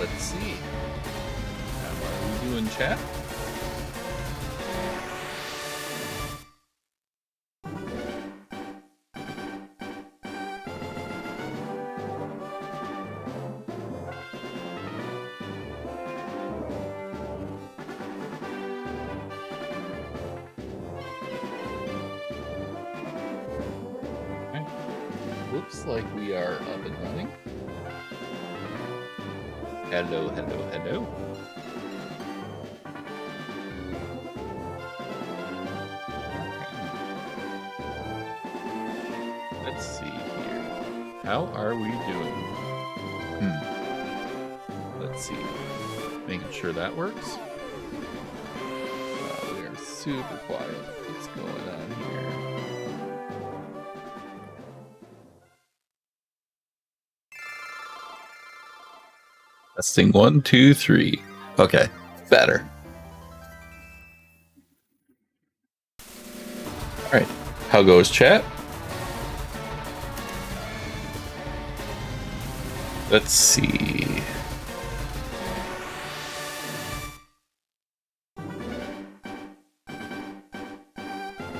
Let's see. How are we doing, chat? Looks like we are up and running. Hello, hello, hello. Let's see here. How are we doing? Let's see. Making sure that works. We are super quiet. What's going on here? Testing 1, 2, 3. Okay, better. All right, how goes chat? Let's see.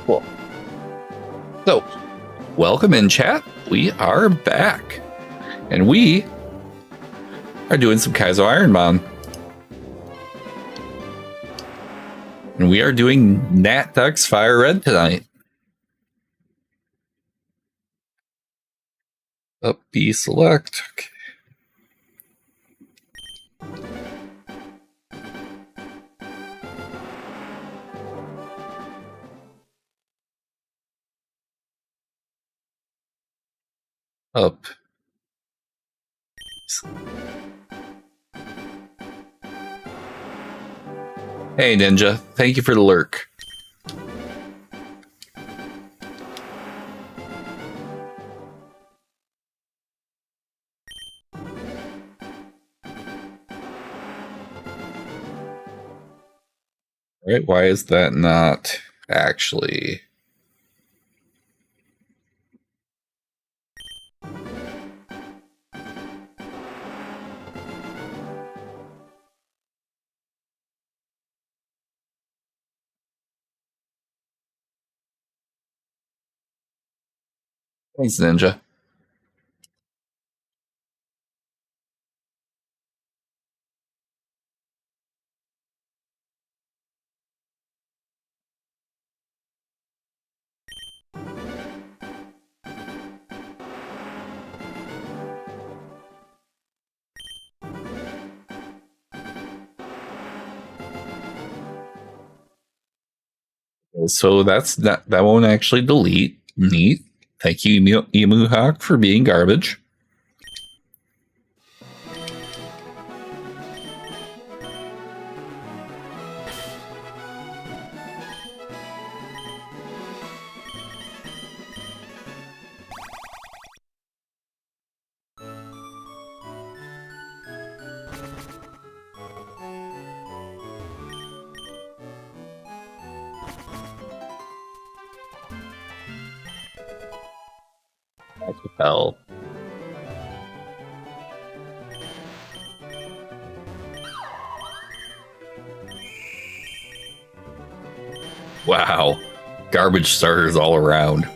Cool. So, welcome in chat. We are back, and we are doing some Kaizo IronMON. And we are doing NatDex FireRed tonight. Up B select. Okay. Up. Hey Ninja, thank you for the lurk. Right, why is that not actually? Thanks, Ninja. So that's not, that won't actually delete. Neat. Thank you, Emuhawk, for being garbage. Hell. Wow. Garbage starters all around.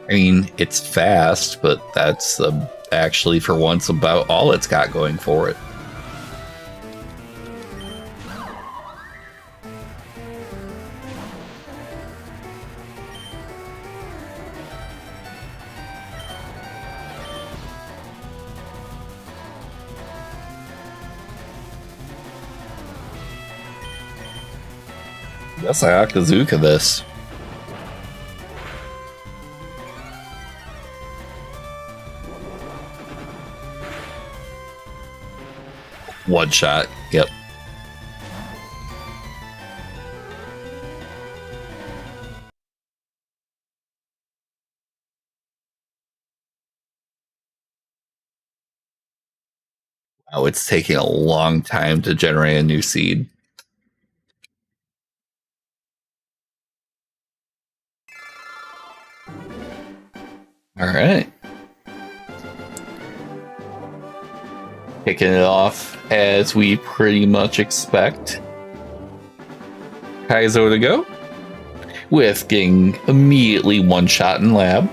I mean, it's fast, but that's actually for once about all it's got going for it. Guess I Akazuka this. One shot. Yep. Wow, it's taking a long time to generate a new seed. Alright. Kicking it off as we pretty much expect. Kaizo to go. With getting immediately one shot in lab.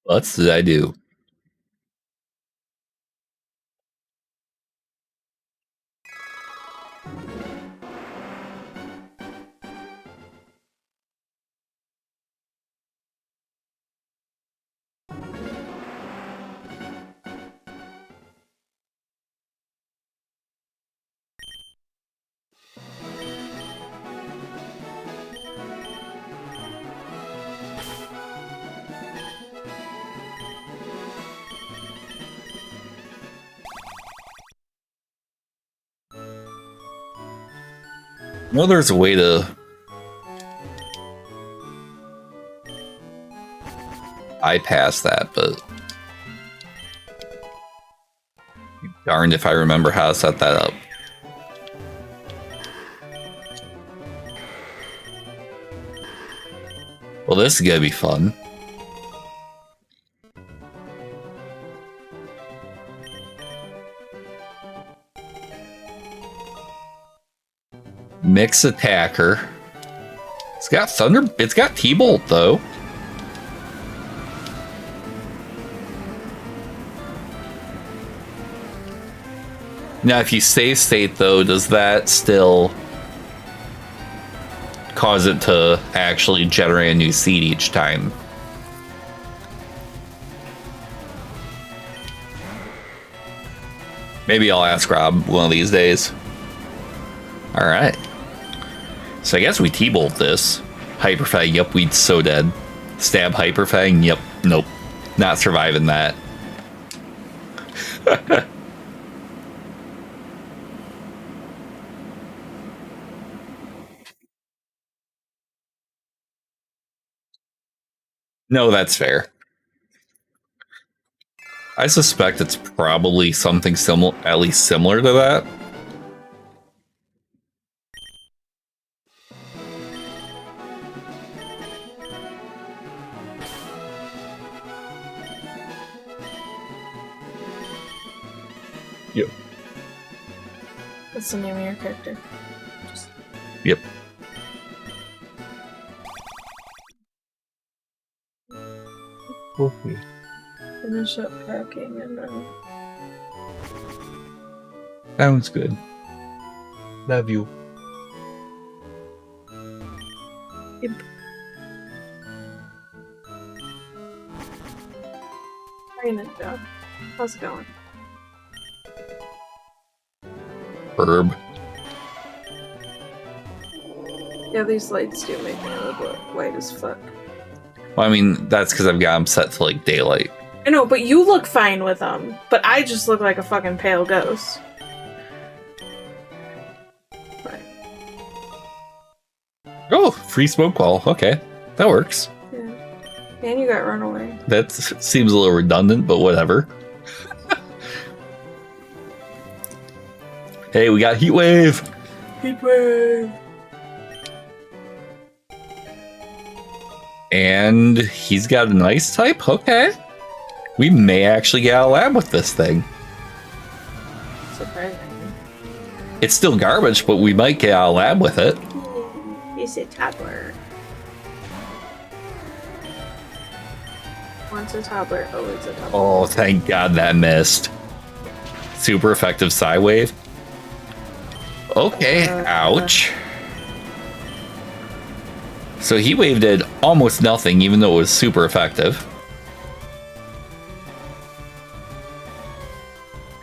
What did I do? I know there's a way to bypass that, but darned if I remember how to set that up. Well, this is gonna be fun. Mix attacker. It's got thunder. It's got T-Bolt though. Now, if you save state though, does that still cause it to actually generate a new seed each time? Maybe I'll ask Rob one of these days. All right. So I guess we T-Bolt this. Hyperfang, yep, we'd so dead. Stab Hyperfang, yep, nope. Not surviving that. No, that's fair. I suspect it's probably something similar, at least similar to that. Yep. What's the name of your character? Yep. Okay. Finish up packing and then... Sounds good. Love you. Yep. Hey, Ninja. How's it going? Herb. Yeah, these lights do make me a little bit white as fuck. Well, I mean, that's because I've got them set to like daylight. I know, but you look fine with them. But I just look like a fucking pale ghost. Right. Oh, free smoke wall. Okay, that works. Yeah. And you got runaway. That seems a little redundant, but whatever. Hey, we got heat wave. Heat wave. And he's got an ice type. Okay. We may actually get out of lab with this thing. Surprising. It's still garbage, but we might get out of lab with it. He's a toddler. Once a toddler, always a toddler. Oh, thank God that missed. Super effective side wave. Okay, ouch. So Heat Wave did almost nothing, even though it was super effective.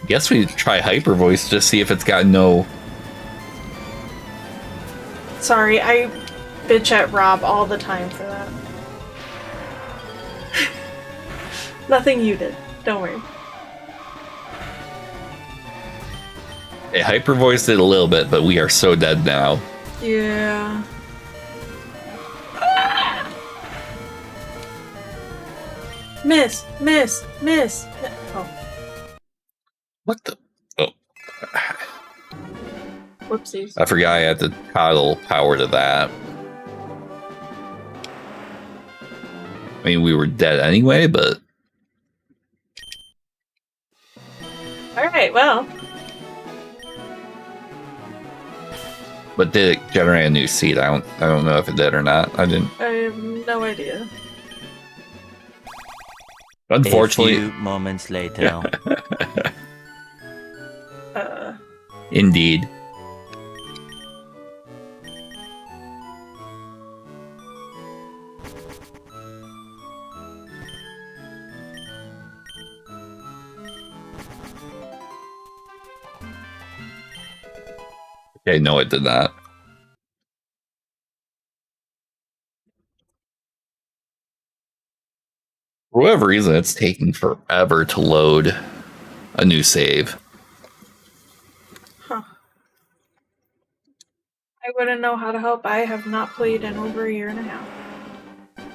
I guess we try Hyper Voice to see if it's got no... Sorry, I bitch at Rob all the time for that. Nothing you did. Don't worry. Hey, Hyper Voice did a little bit, but we are so dead now. Yeah. Miss. Oh. What the? Oh. Whoopsies. I forgot I had to toggle power to that. I mean, we were dead anyway, but... Alright, well. But did it generate a new seed? I don't know if it did or not. I didn't. I have no idea. Unfortunately. A few moments later. Indeed. Okay, no, it did not. For whatever reason, it's taking forever to load a new save. Huh. I wouldn't know how to help. I have not played in over a year and a half. It's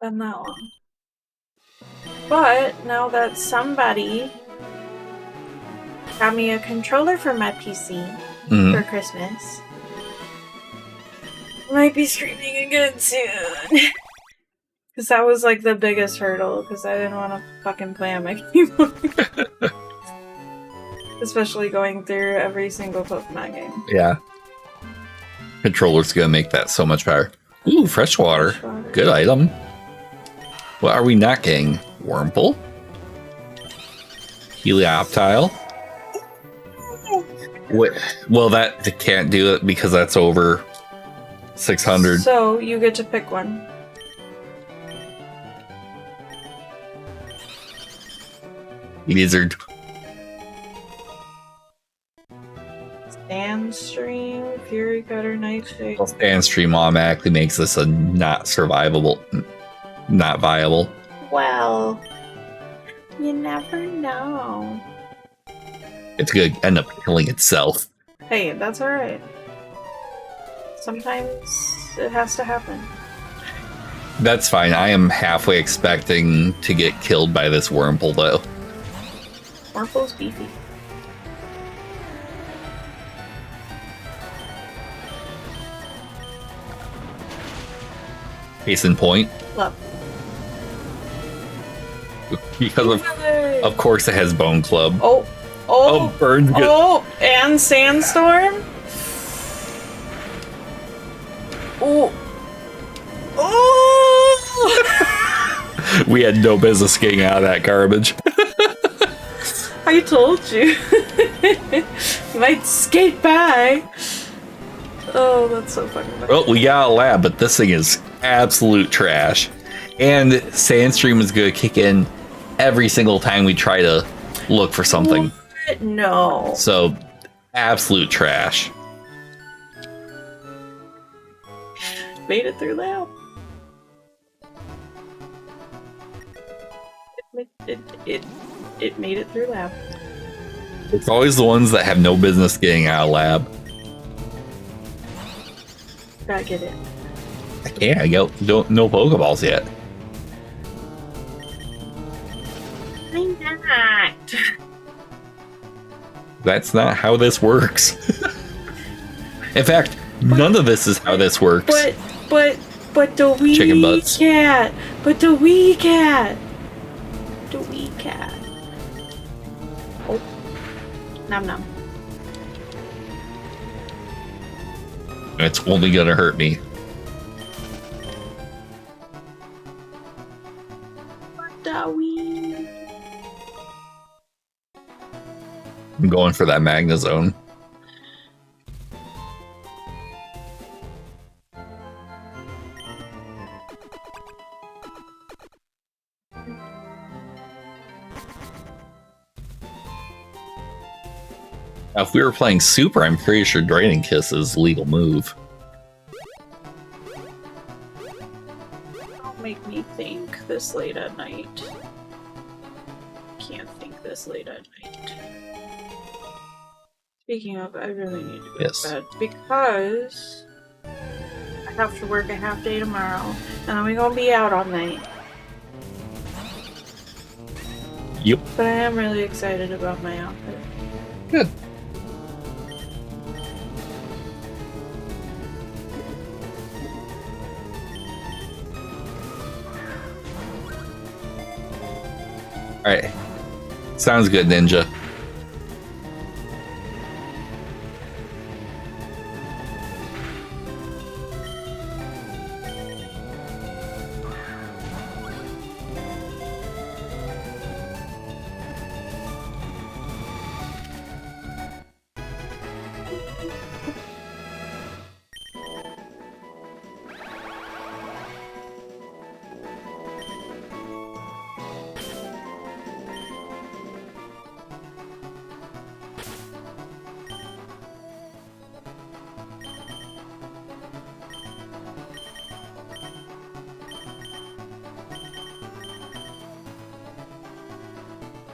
been that long. But now that somebody got me a controller for my PC for Christmas, I might be streaming again soon. Because that was like the biggest hurdle, because I didn't want to fucking play on my keyboard. Especially going through every single Pokemon game. Yeah. Controller's gonna make that so much better. Ooh, freshwater. Good item. What are we not getting? Wurmple? Helioptile? Wait, well, that can't do it because that's over 600. So, you get to pick one. Lizard. Sandstream, Fury Cutter, Nightshade. Well, Sandstream automatically makes this a not survivable, not viable. Well, you never know. It's gonna end up killing itself. Hey, that's alright. Sometimes it has to happen. That's fine. I am halfway expecting to get killed by this Wurmple, though. Wurmple's beefy. Case in point. Love. Because of course it has Bone Club. Oh, Burn's good. Oh, and Sandstorm. Oh. Oh! We had no business getting out of that garbage. I told you. You might skate by. Oh, that's so fucking funny. Well, we got a lab, but this thing is absolute trash. And Sandstream is going to kick in every single time we try to look for something. What? No. So, absolute trash. Made it through lab. It made it through lab. It's always the ones that have no business getting out of lab. Gotta get it. I can't. I got no Pokeballs yet. I'm not. That's not how this works. In fact, none of this is how this works. But the wee Chicken butts. cat. But the wee cat. cat. Oh. Nom nom. It's only gonna hurt me. Dowie. I'm going for that Magnezone. Now, if we were playing Super, I'm pretty sure Draining Kiss is a legal move. Don't make me think this late at night. Can't think this late at night. Speaking of, I really need to go to bed because I have to work a half day tomorrow, and then we're gonna be out all night. Yep. But I am really excited about my outfit. Good. Alright. Sounds good, Ninja.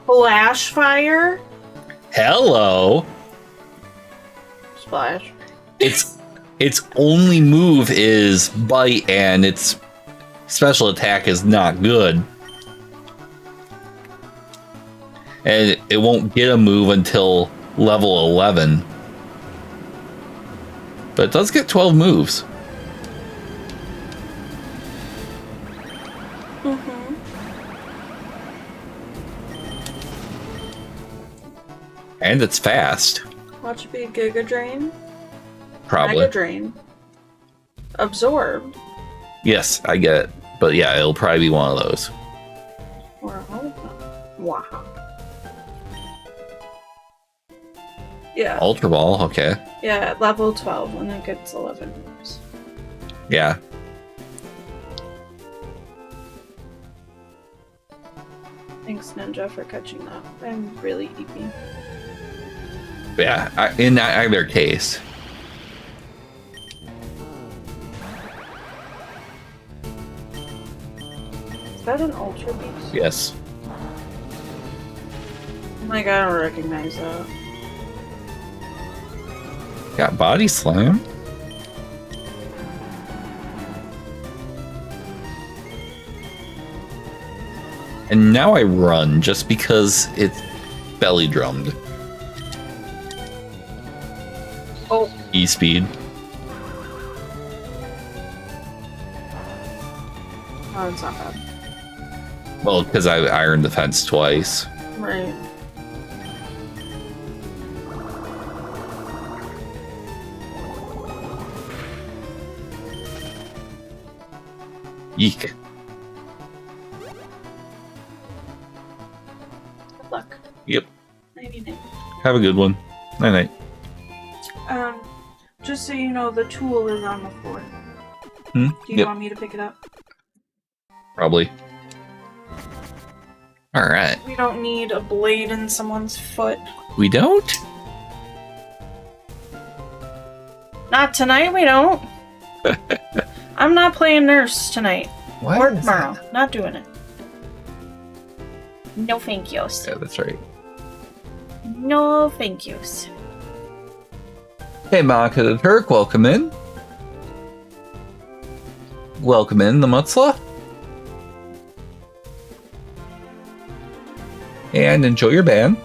Flash fire? Hello. Splash. Its only move is bite, and its special attack is not good. And it won't get a move until level 11. But it does get 12 moves. And it's fast. Watch it be Giga Drain. Probably. Mega Drain. Absorbed. Yes, I get it. But yeah, it'll probably be one of those. Or all of them. Wow. Yeah. Ultra Ball, okay. Yeah, level 12, and it gets 11 moves. Yeah. Thanks, Ninja, for catching that. I'm really eepy. Yeah, in either case. Is that an Ultra Beast? Yes. I'm like, I don't recognize that. Got Body Slam. And now I run just because it's belly drummed. Oh. E-speed. Oh, it's not bad. Well, because I Iron Defense twice. Right. Yeek. Good luck. Yep. Nighty-night. Have a good one. Night-night. Just so you know, the tool is on the floor. Hmm? Do you want me to pick it up? Probably. Alright. We don't need a blade in someone's foot. We don't? Not tonight, we don't. I'm not playing nurse tonight. Why Or is tomorrow. that? Not doing it. No thank yous. Yeah, that's right. No thank yous. Hey, Monica the Turk, welcome in. Welcome in, the Mutzla. And enjoy your band.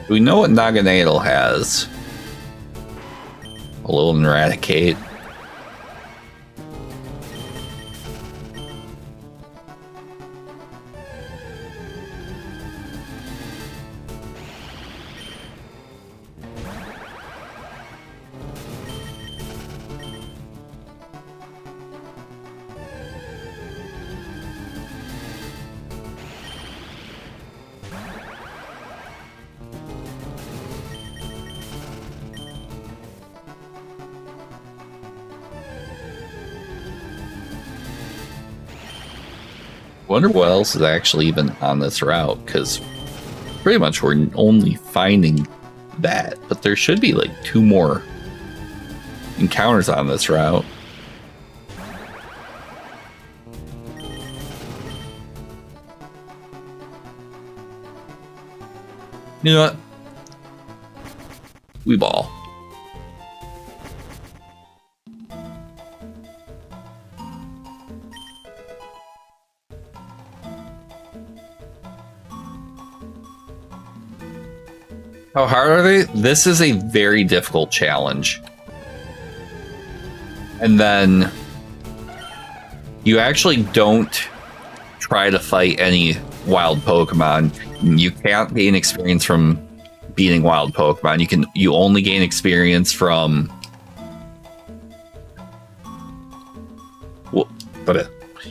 We know what Naganadel has. A little Eradicate. Wonder what else is actually even on this route, because pretty much we're only finding that, but there should be like 2 more encounters on this route. You know what? We ball. How hard are they? This is a very difficult challenge. And then you actually don't try to fight any wild Pokemon. You can't gain experience from beating wild Pokemon. You only gain experience from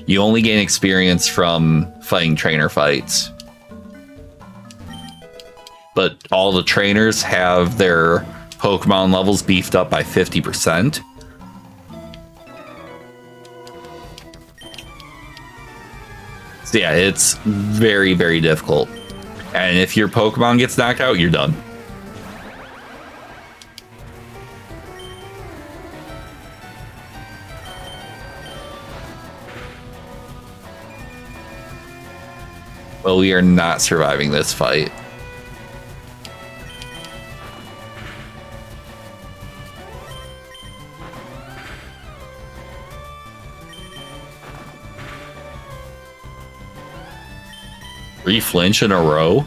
you only gain experience from fighting trainer fights. But all the trainers have their Pokemon levels beefed up by 50%. So yeah, it's very, very difficult. And if your Pokemon gets knocked out, you're done. Well, we are not surviving this fight. Three flinch in a row?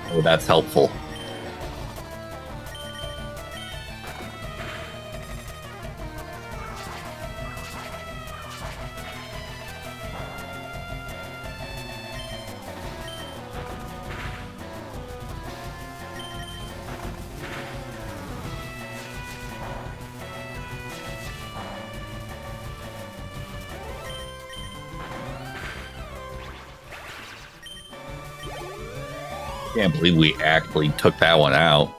Oh, that's helpful. Can't believe we actually took that one out.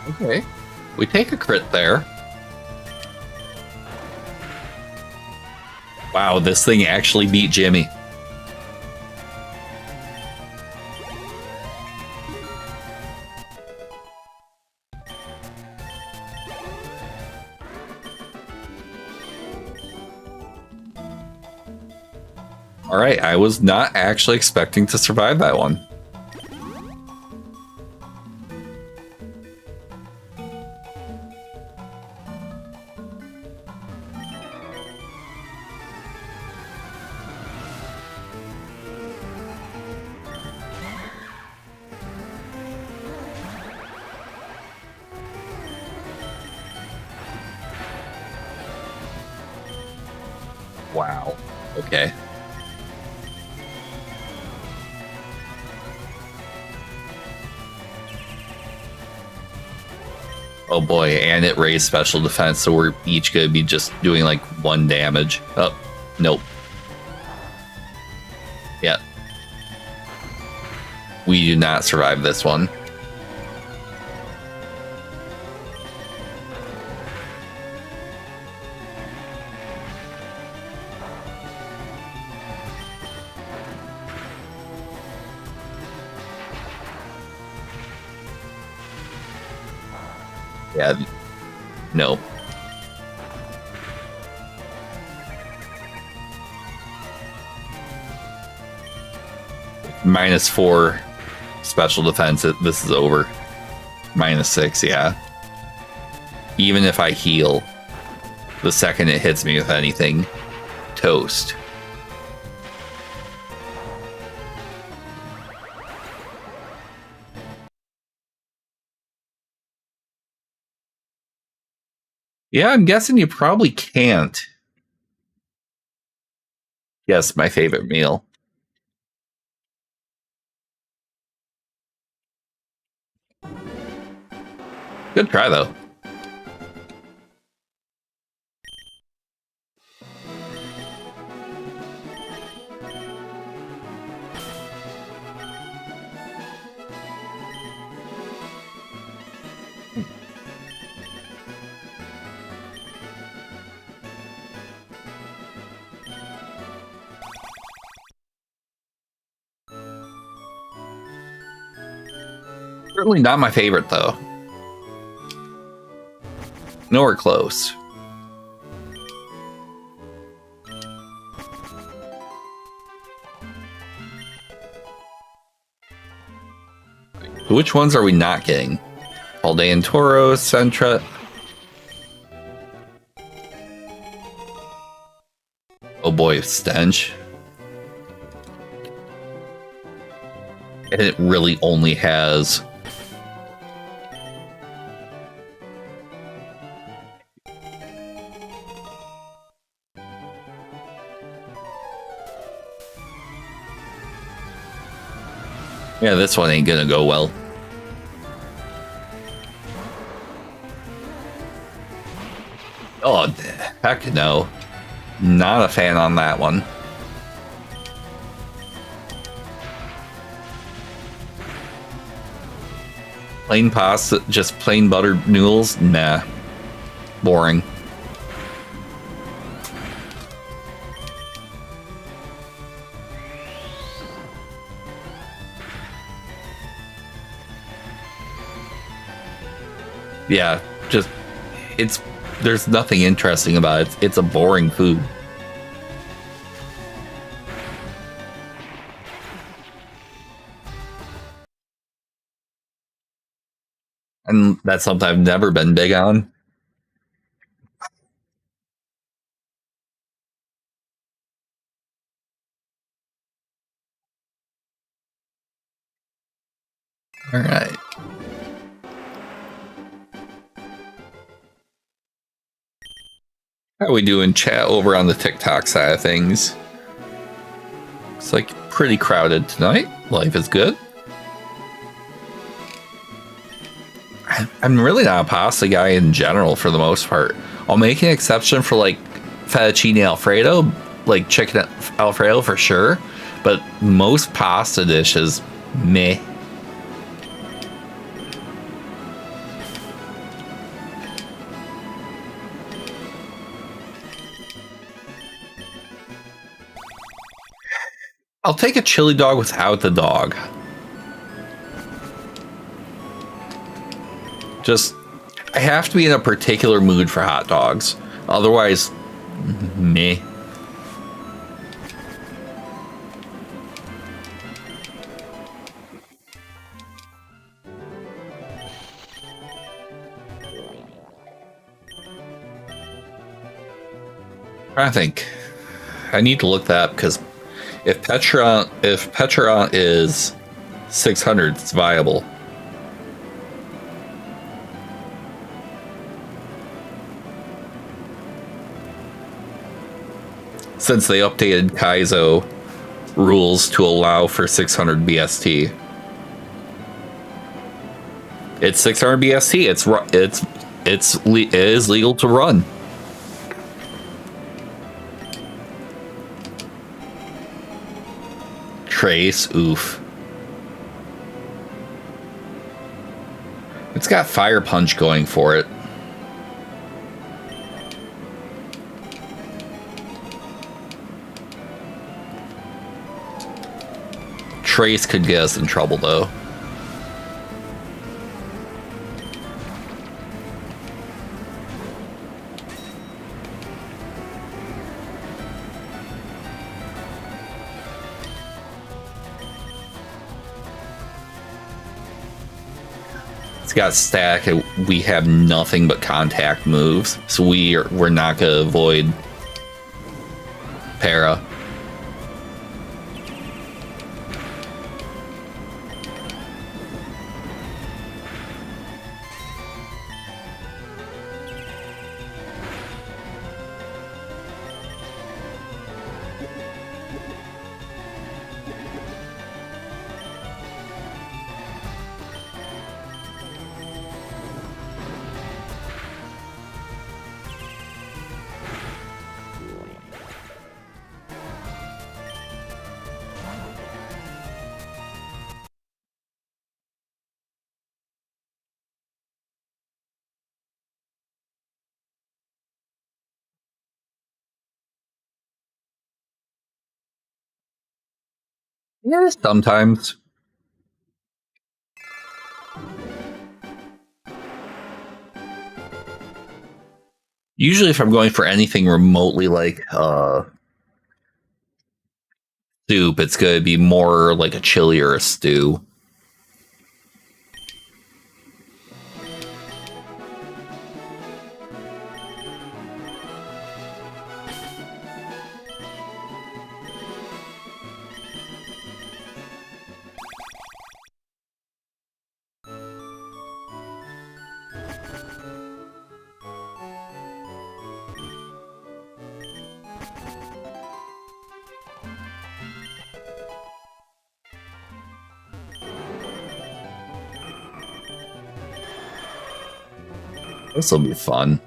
Okay. We take a crit there. Wow, this thing actually beat Jimmy. All right, I was not actually expecting to survive that one. Wow. Okay. Oh boy, and it raised special defense, so we're each gonna be just doing like 1 damage. Oh, nope. Yeah. We do not survive this one. Yeah. Nope. -4 special defense. This is over. -6, yeah. Even if I heal, the second it hits me with anything, toast. Yeah, I'm guessing you probably can't. Yes, my favorite meal. Good try, though. Certainly not my favorite, though. Nowhere close. Which ones are we not getting? Aldean Toro, Sentra. Oh boy, Stench. And it really only has... Yeah, this one ain't gonna go well. Oh, heck no. Not a fan on that one. Plain pasta, just plain buttered noodles? Nah. Boring. Yeah, just, there's nothing interesting about it. It's a boring food. And that's something I've never been big on. All right. How are we doing chat over on the TikTok side of things? It's like pretty crowded tonight. Life is good. I'm really not a pasta guy in general for the most part. I'll make an exception for like fettuccine alfredo, like chicken alfredo for sure, but most pasta dishes, meh. I'll take a chili dog without the dog. Just, I have to be in a particular mood for hot dogs. Otherwise, meh. I think I need to look that up because if Petra is 600, it's viable. since they updated Kaizo rules to allow for 600 BST. It's 600 BST. It is legal to run. Trace, oof. It's got Fire Punch going for it. Trace could get us in trouble, though. It's got stack, and we have nothing but contact moves, so we're not gonna avoid para. Yeah, sometimes. Usually if I'm going for anything remotely like soup, it's going to be more like a chili or a stew. This will be fun.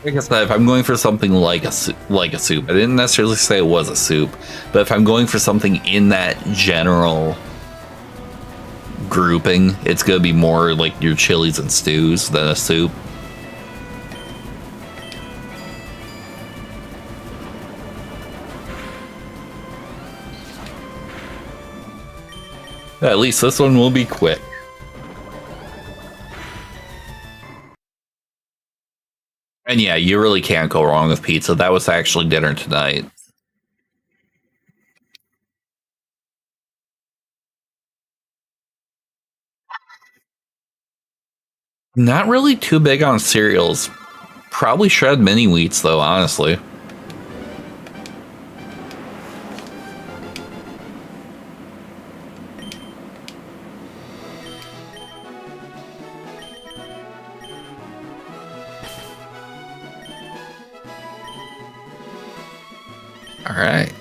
Like I said, if I'm going for something like a soup, I didn't necessarily say it was a soup, but if I'm going for something in that general grouping, it's going to be more like your chilies and stews than a soup. At least this one will be quick. And yeah, you really can't go wrong with pizza. That was actually dinner tonight. Not really too big on cereals. Probably shred mini wheats though, honestly. All right.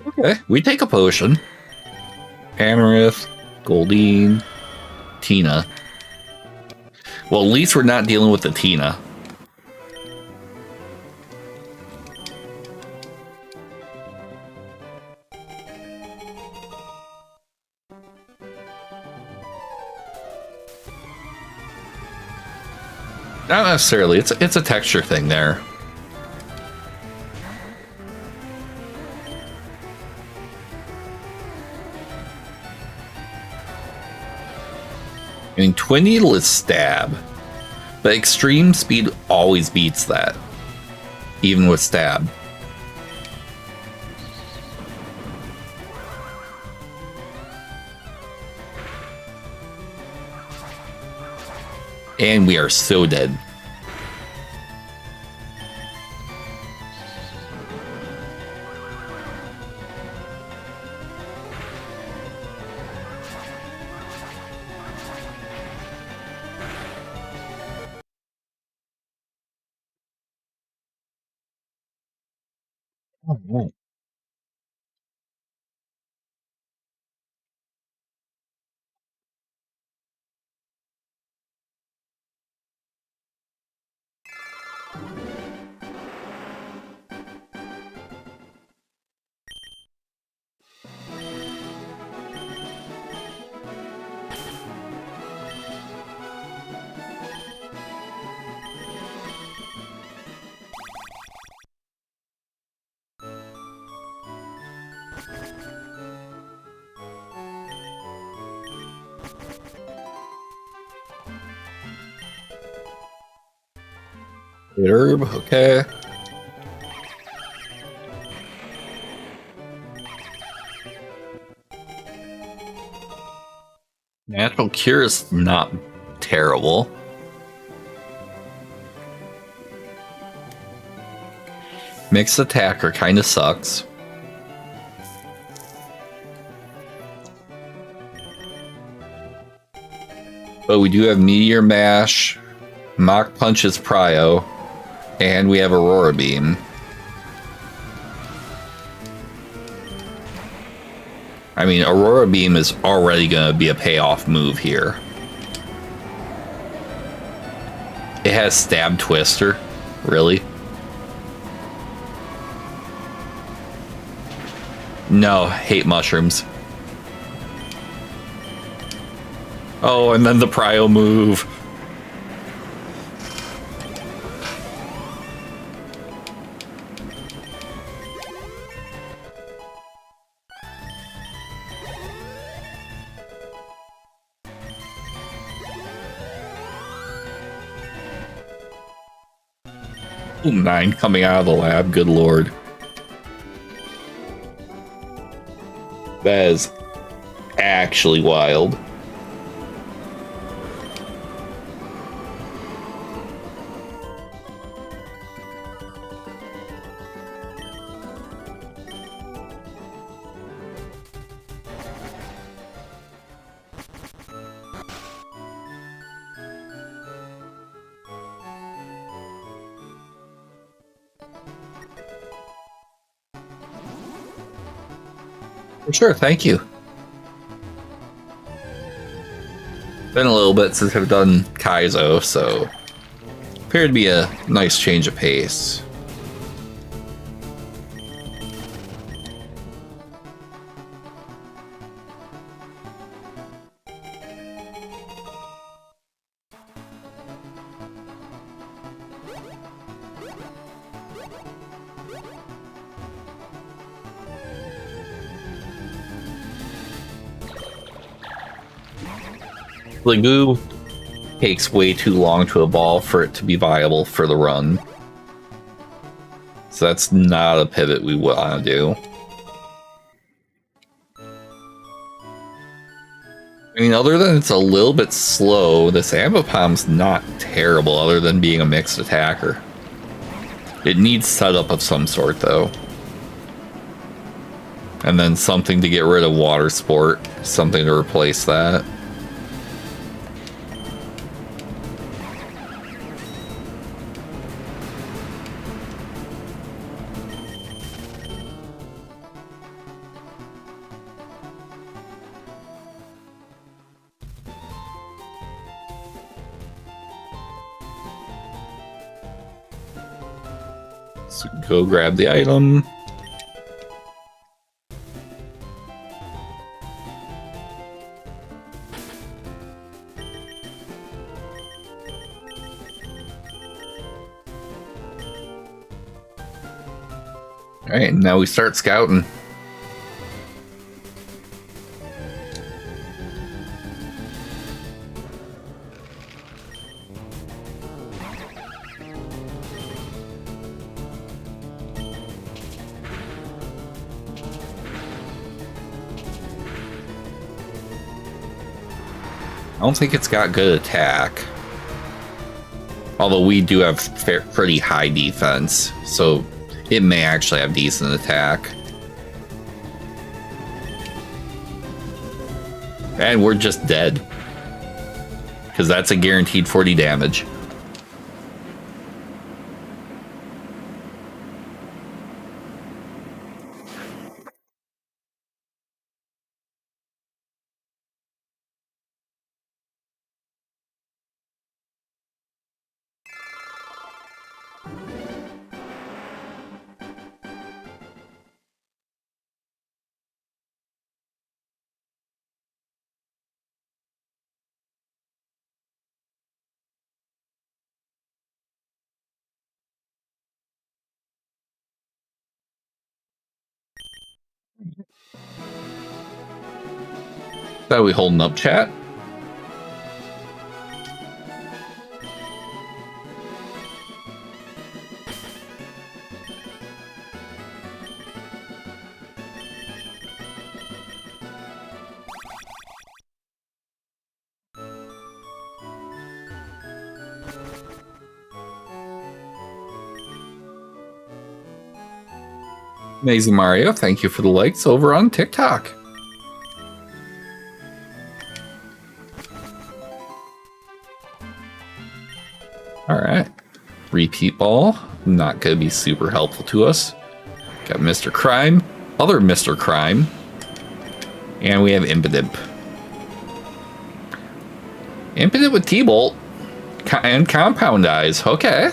Okay, we take a potion. Amarith, Goldine, Tina. Well, at least we're not dealing with the Tina. Not necessarily. It's a texture thing there. I mean, twin needle is stab, but extreme speed always beats that, even with stab. And we are so dead. All right. Herb, okay. Natural cure is not terrible. Mixed attacker kind of sucks. But we do have Meteor Mash, Mock Punches Prio, and we have Aurora Beam. I mean, Aurora Beam is already going to be a payoff move here. It has Stab Twister. Really? No, hate mushrooms. Oh, and then the Prio move. Ooh, 9 coming out of the lab, good lord. That is actually wild. For sure, thank you. Been a little bit since I've done Kaizo, so appeared to be a nice change of pace. The goo takes way too long to evolve for it to be viable for the run. So that's not a pivot we want to do. I mean, other than it's a little bit slow, this Ambipom's not terrible other than being a mixed attacker. It needs setup of some sort, though. And then something to get rid of Water Sport, something to replace that. So go grab the item. Alright, now we start scouting. I don't think it's got good attack. Although we do have pretty high defense, so it may actually have decent attack. And we're just dead. Because that's a guaranteed 40 damage. That we holding up, chat? Amazing Mario, thank you for the likes over on TikTok. Alright. Repeat ball. Not going to be super helpful to us. Got Mr. Crime. Other Mr. Crime. And we have Impotent. Impotent with T-Bolt. And Compound Eyes. Okay.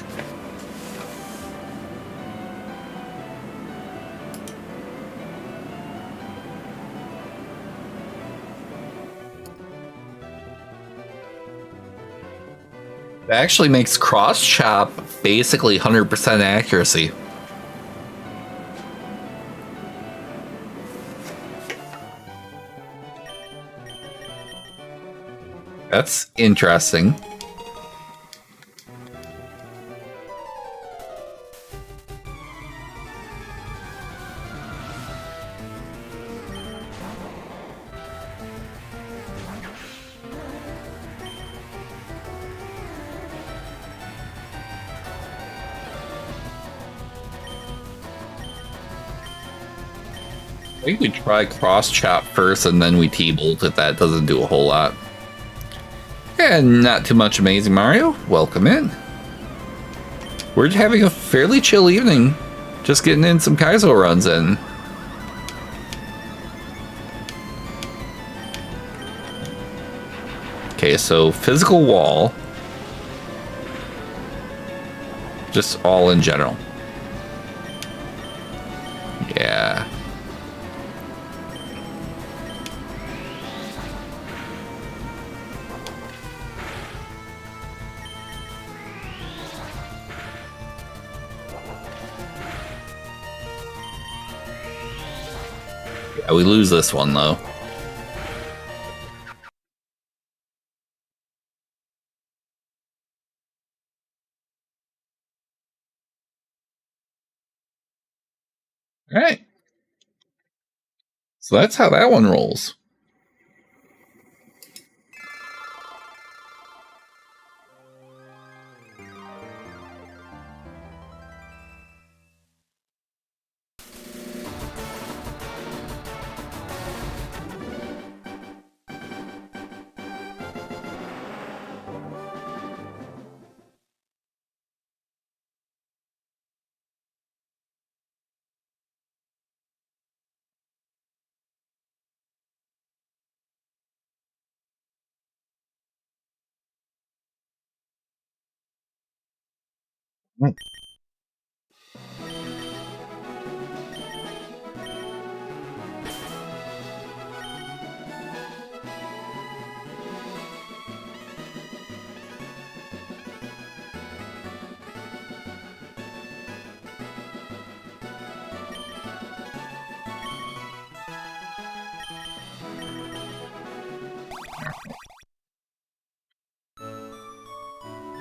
That actually makes Cross Chop basically 100% accuracy. That's interesting. I think we try Cross Chop first and then we T-Bolt if that doesn't do a whole lot. And not too much Amazing Mario. Welcome in. We're having a fairly chill evening. Just getting in some Kaizo runs in. Okay, so physical wall. Just all in general. Yeah. Yeah, we lose this one though. All right. So that's how that one rolls.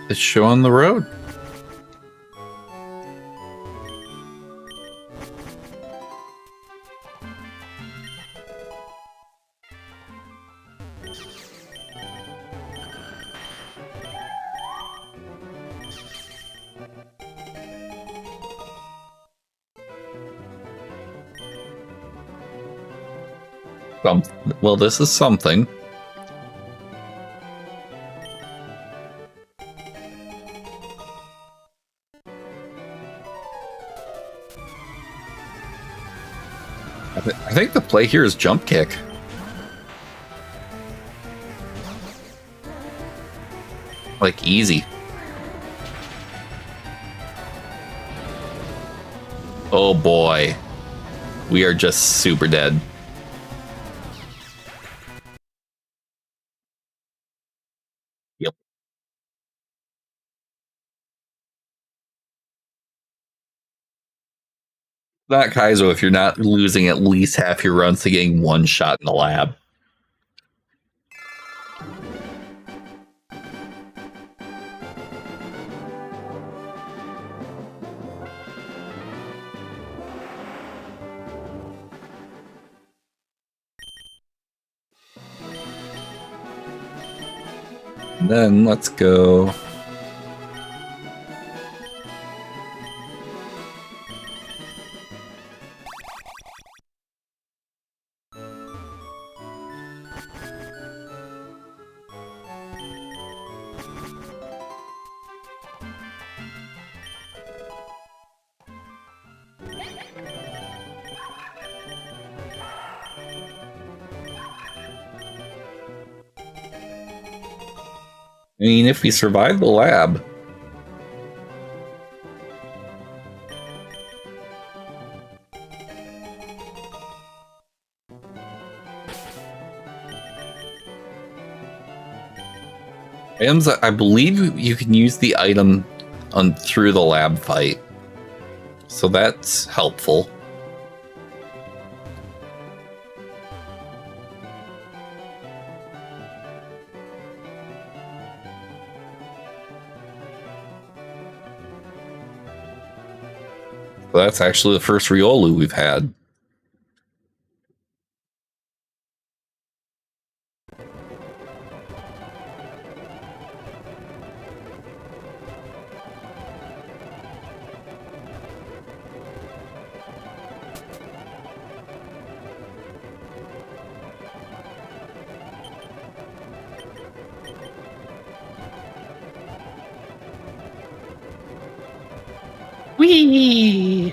It's show on the road. Well, this is something. I think the play here is jump kick. Like, easy. Oh boy. We are just super dead. Yep. Not Kaizo if you're not losing at least half your runs to getting one shot in the lab. Then let's go. I mean, if we survive the lab. Items, I believe you can use the item through the lab fight. So that's helpful. So that's actually the first Riolu we've had. Whee!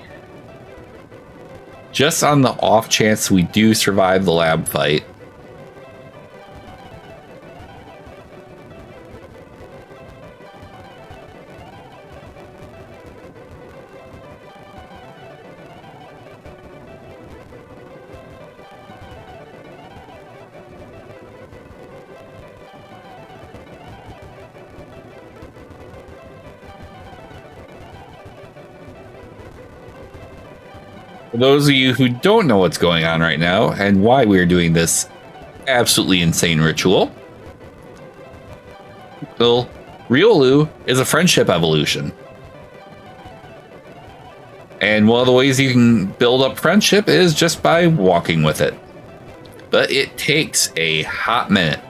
Just on the off chance we do survive the lab fight. For those of you who don't know what's going on right now and why we're doing this absolutely insane ritual, well, Riolu is a friendship evolution. And one of the ways you can build up friendship is just by walking with it. But it takes a hot minute.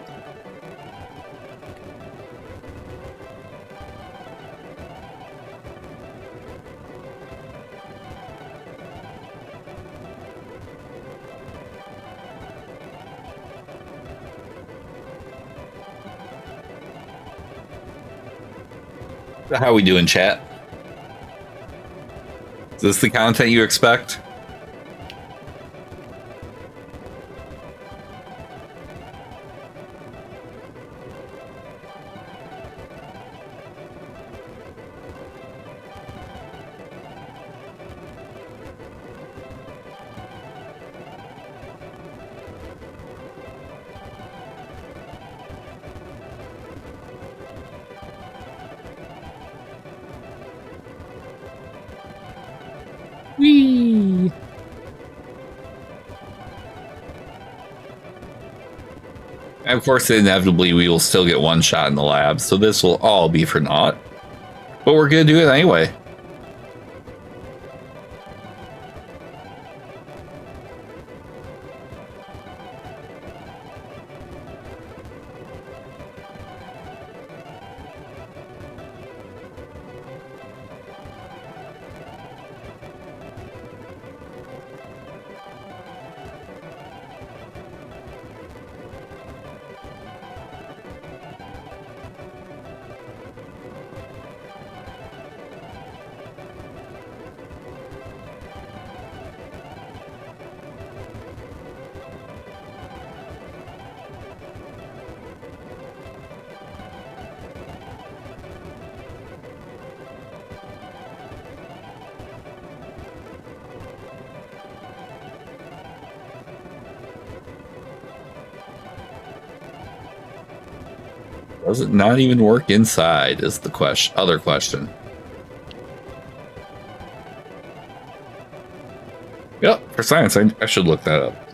How we doing, chat? Is this the content you expect? Whee! And of course, inevitably, we will still get one shot in the lab, so this will all be for naught. But we're going to do it anyway. Does it not even work inside is the other question. Yep, for science, I should look that up.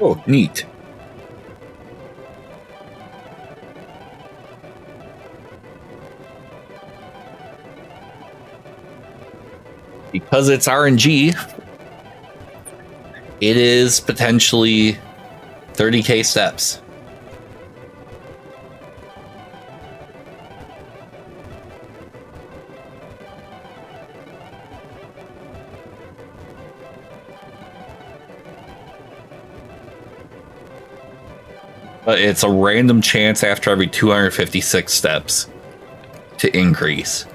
Oh, neat. Because it's RNG, it is potentially 30k steps. But it's a random chance after every 256 steps to increase.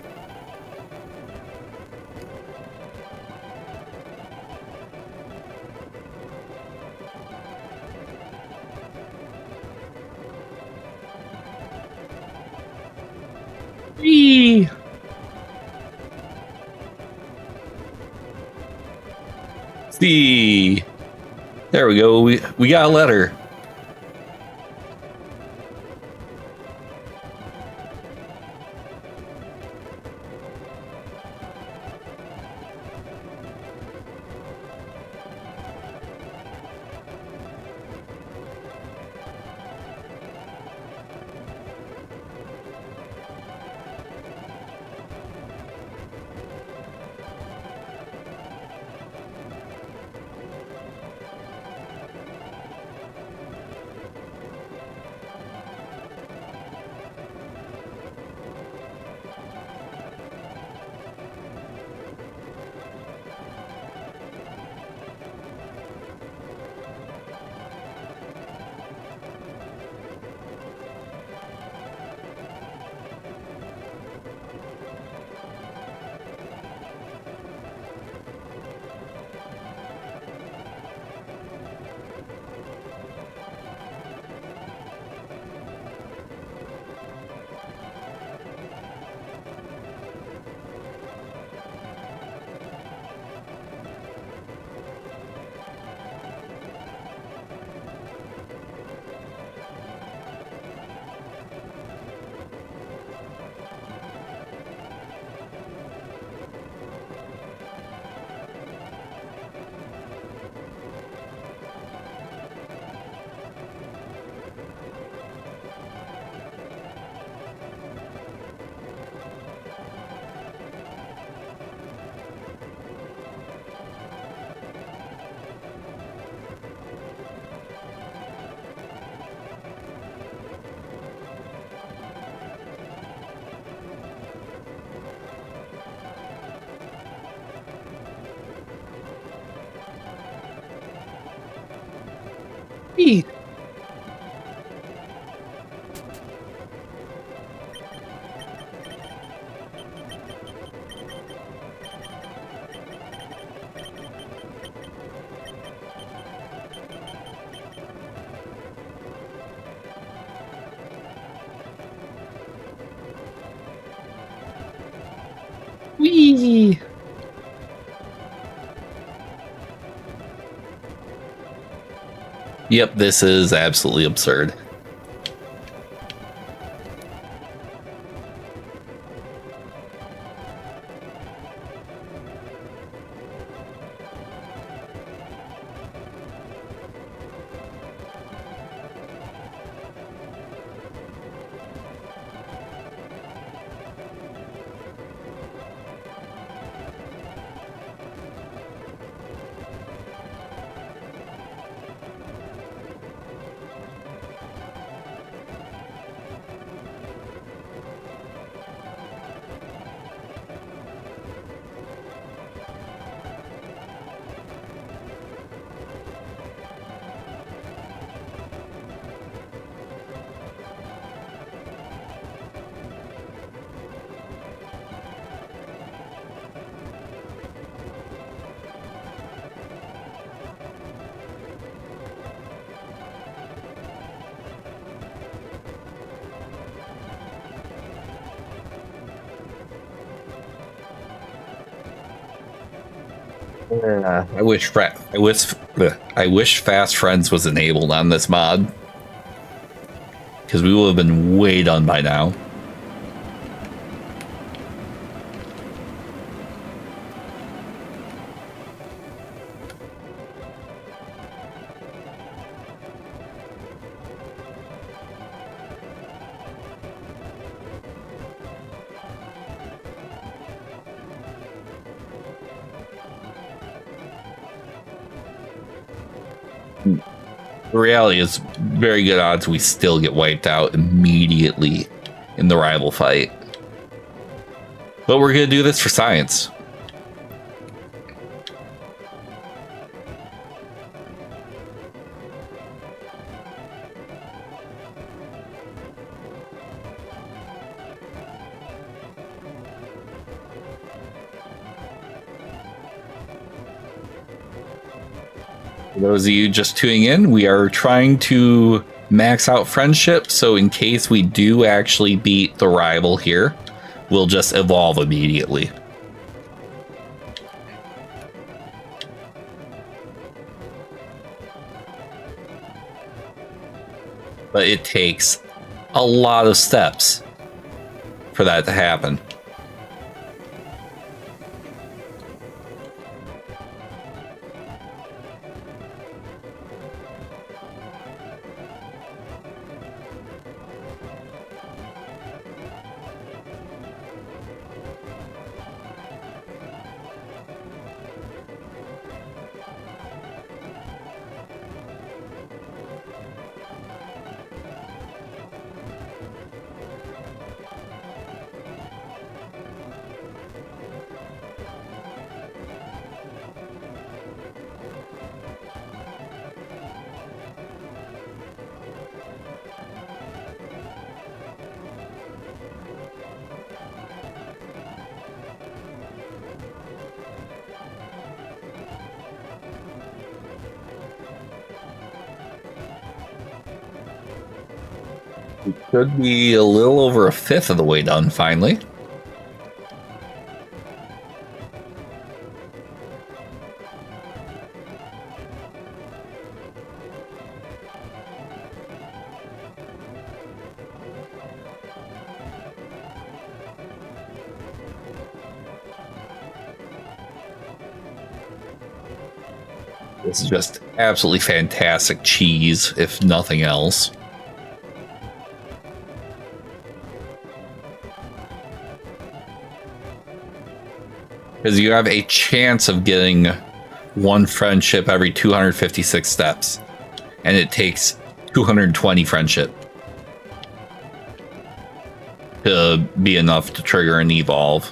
Whee! See, there we go. We got a letter. Whee! Whee! Yep, this is absolutely absurd. I wish Fast Friends was enabled on this mod, because we would have been way done by now. The reality is, very good odds we still get wiped out immediately in the rival fight. But we're going to do this for science. For those of you just tuning in, we are trying to max out friendship, so in case we do actually beat the rival here, we'll just evolve immediately. But it takes a lot of steps for that to happen. We could be a little over a fifth of the way done, finally. This is just absolutely fantastic cheese, if nothing else. Because you have a chance of getting one friendship every 256 steps. And it takes 220 friendship to be enough to trigger an evolve.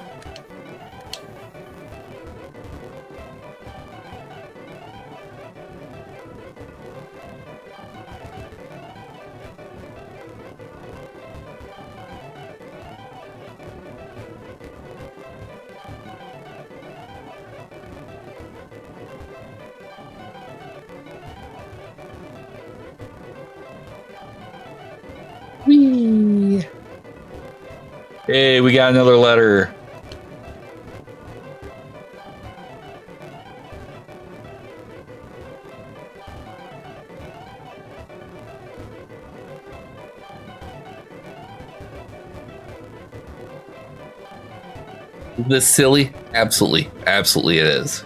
Whee! Hey, we got another letter. Is this silly? Absolutely. Absolutely it is.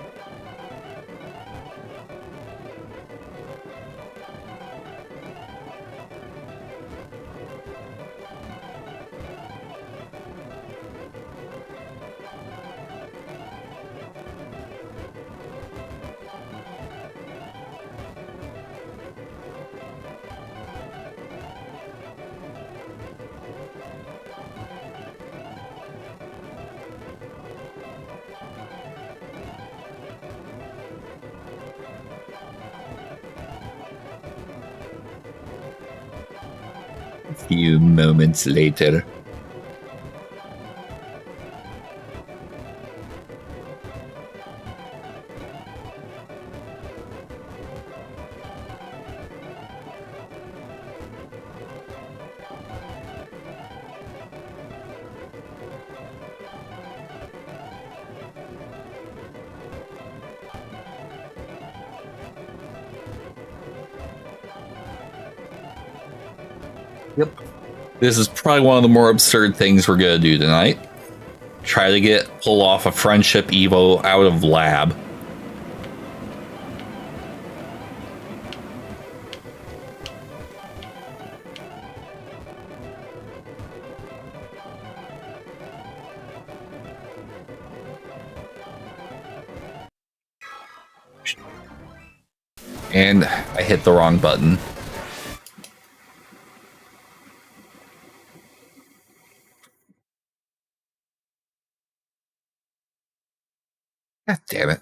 A few moments later. Yep. This is probably one of the more absurd things we're gonna do tonight. Try to pull off a friendship Evo out of lab. And I hit the wrong button. God damn it.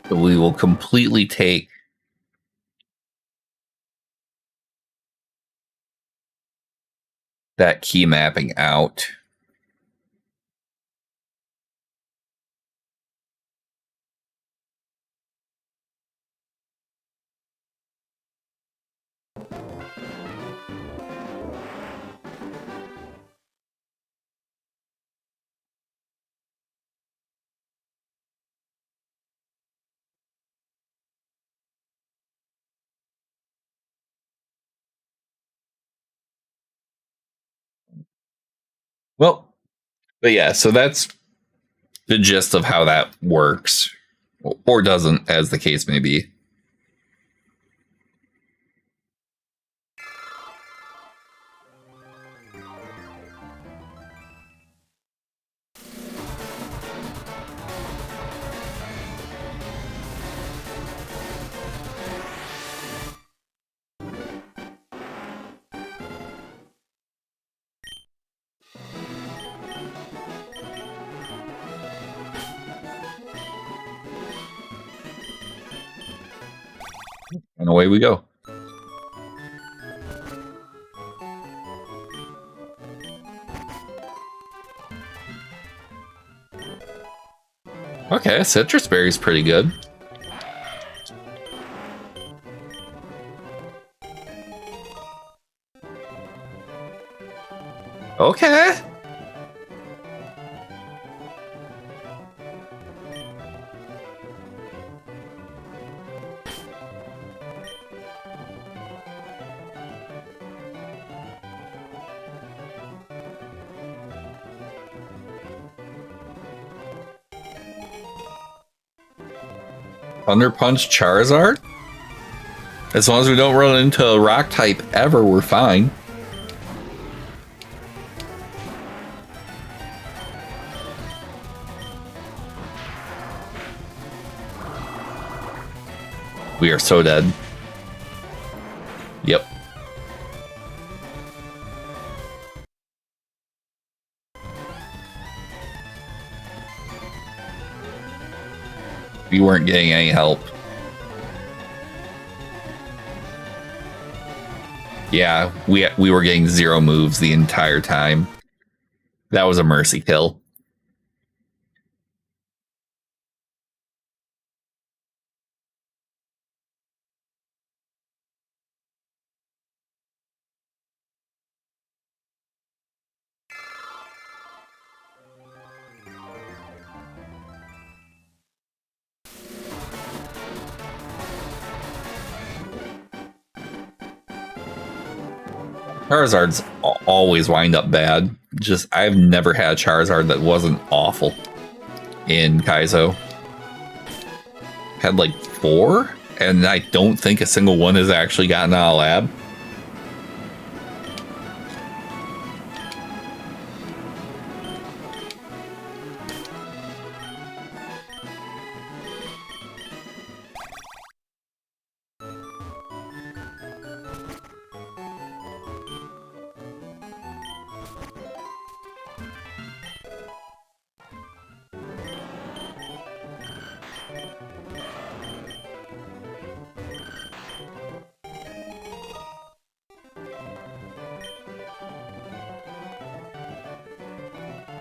So we will completely take that key mapping out. Well, but yeah, so that's the gist of how that works. Or doesn't, as the case may be. And away we go. Okay, citrus berry's pretty good. Okay. Thunder Punch Charizard? As long as we don't run into a rock type ever, we're fine. We are so dead. Yep. We weren't getting any help. Yeah, we were getting 0 moves the entire time. That was a mercy kill. Charizards always wind up bad. Just, I've never had a Charizard that wasn't awful in Kaizo. Had like 4, and I don't think a single one has actually gotten out of lab.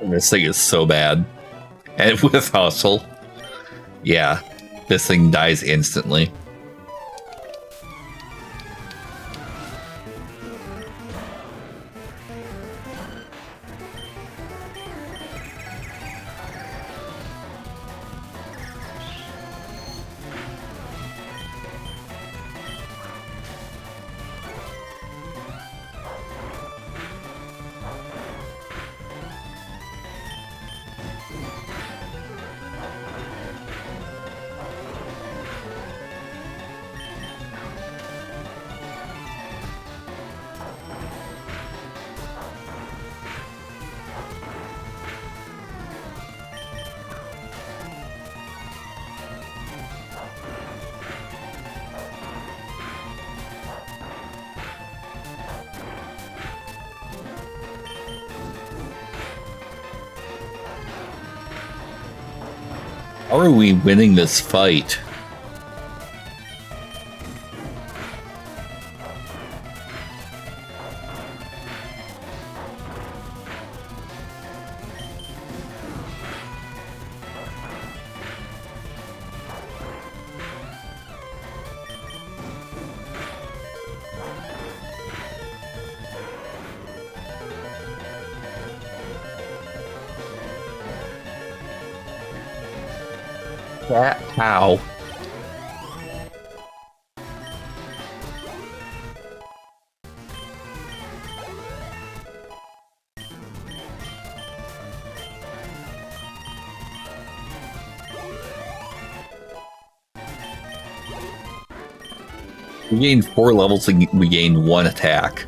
This thing is so bad. And with Hustle, yeah, this thing dies instantly. How are we winning this fight? How? We gained 4 levels and we gained 1 attack.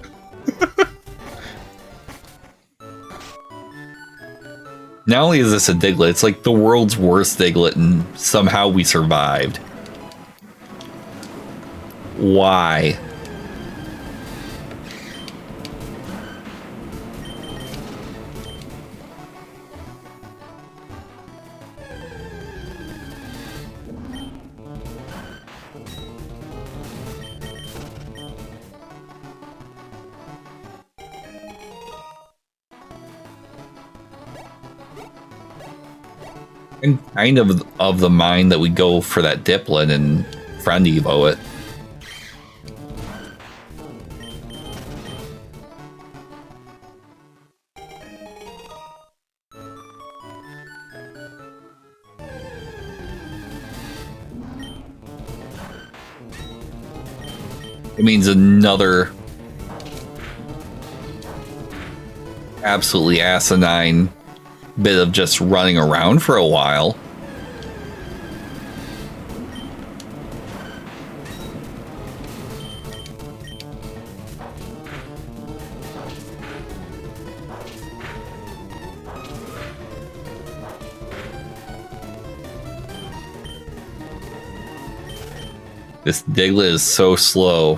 Not only is this a Diglett, it's like the world's worst Diglett, and somehow we survived. Why? I'm kind of the mind that we go for that Dipplin and Friend Evo it. It means another absolutely asinine bit of just running around for a while. This Diglett is so slow.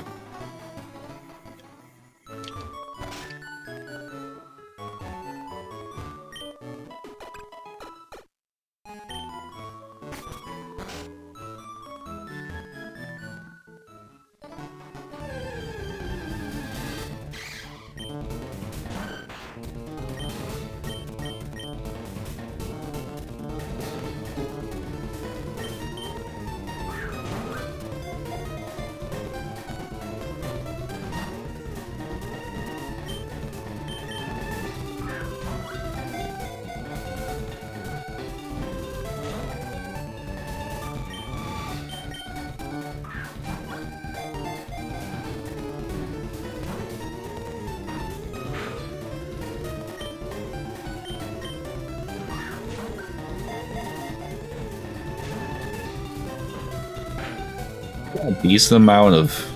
A decent amount of...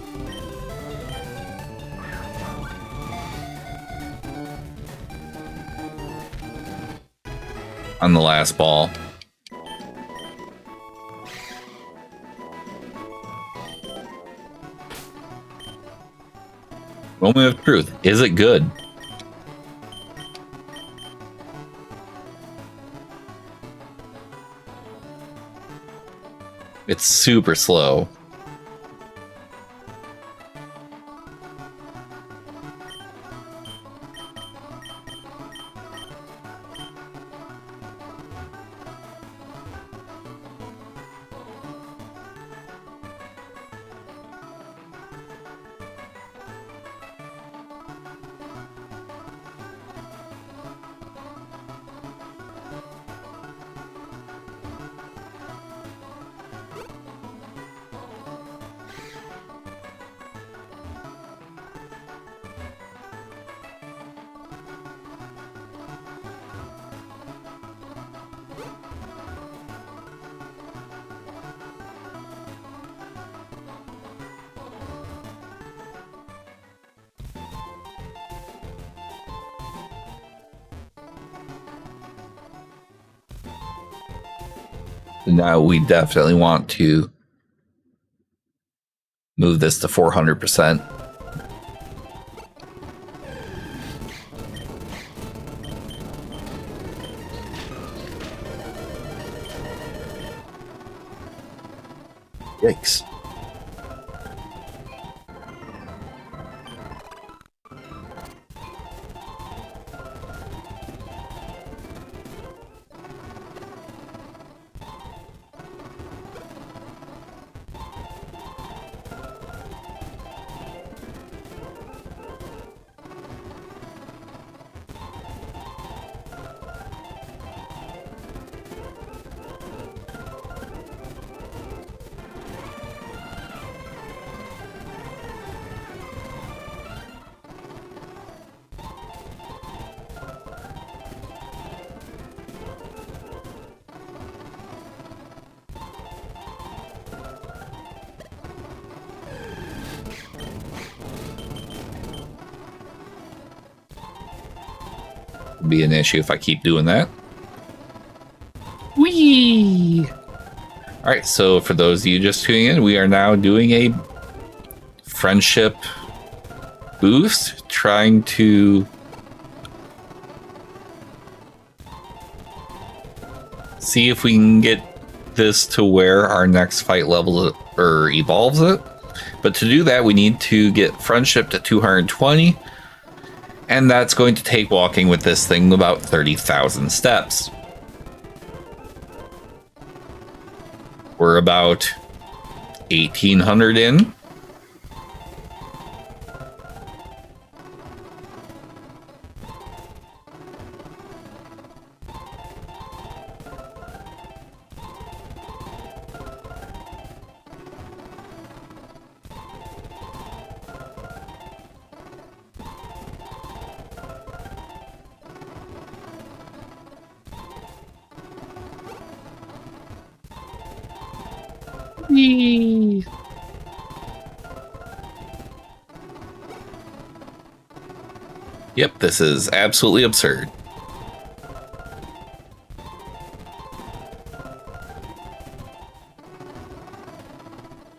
on the last ball. Moment of truth. Is it good? It's super slow. Now we definitely want to move this to 400%. Yikes. Be an issue if I keep doing that. Whee! Alright, so for those of you just tuning in, we are now doing a friendship boost, trying to see if we can get this to where our next fight level or evolves it. But to do that, we need to get friendship to 220. And that's going to take walking with this thing about 30,000 steps. We're about 1,800 in. Yee. Yep, this is absolutely absurd.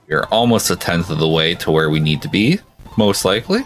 We're almost 1/10 of the way to where we need to be, most likely.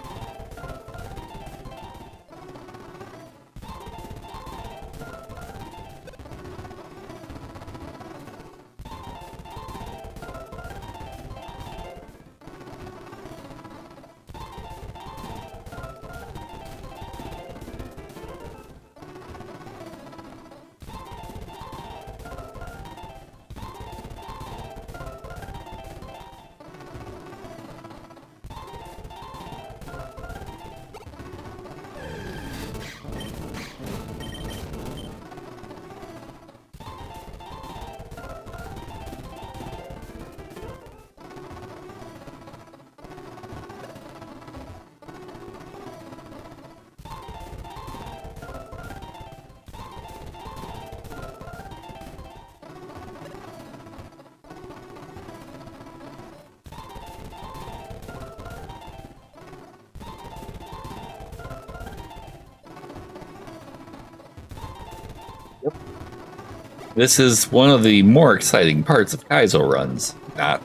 This is one of the more exciting parts of Kaizo runs. Not.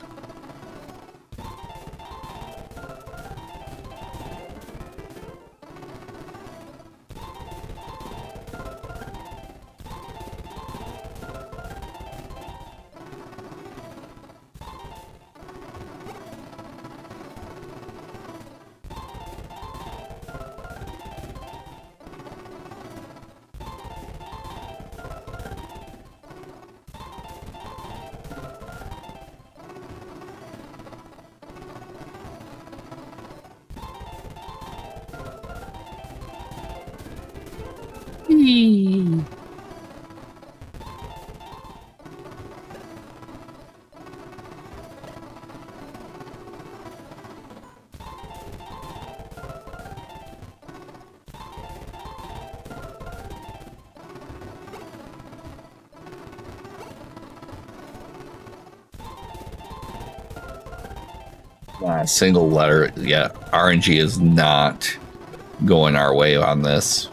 Single letter. Yeah, RNG is not going our way on this.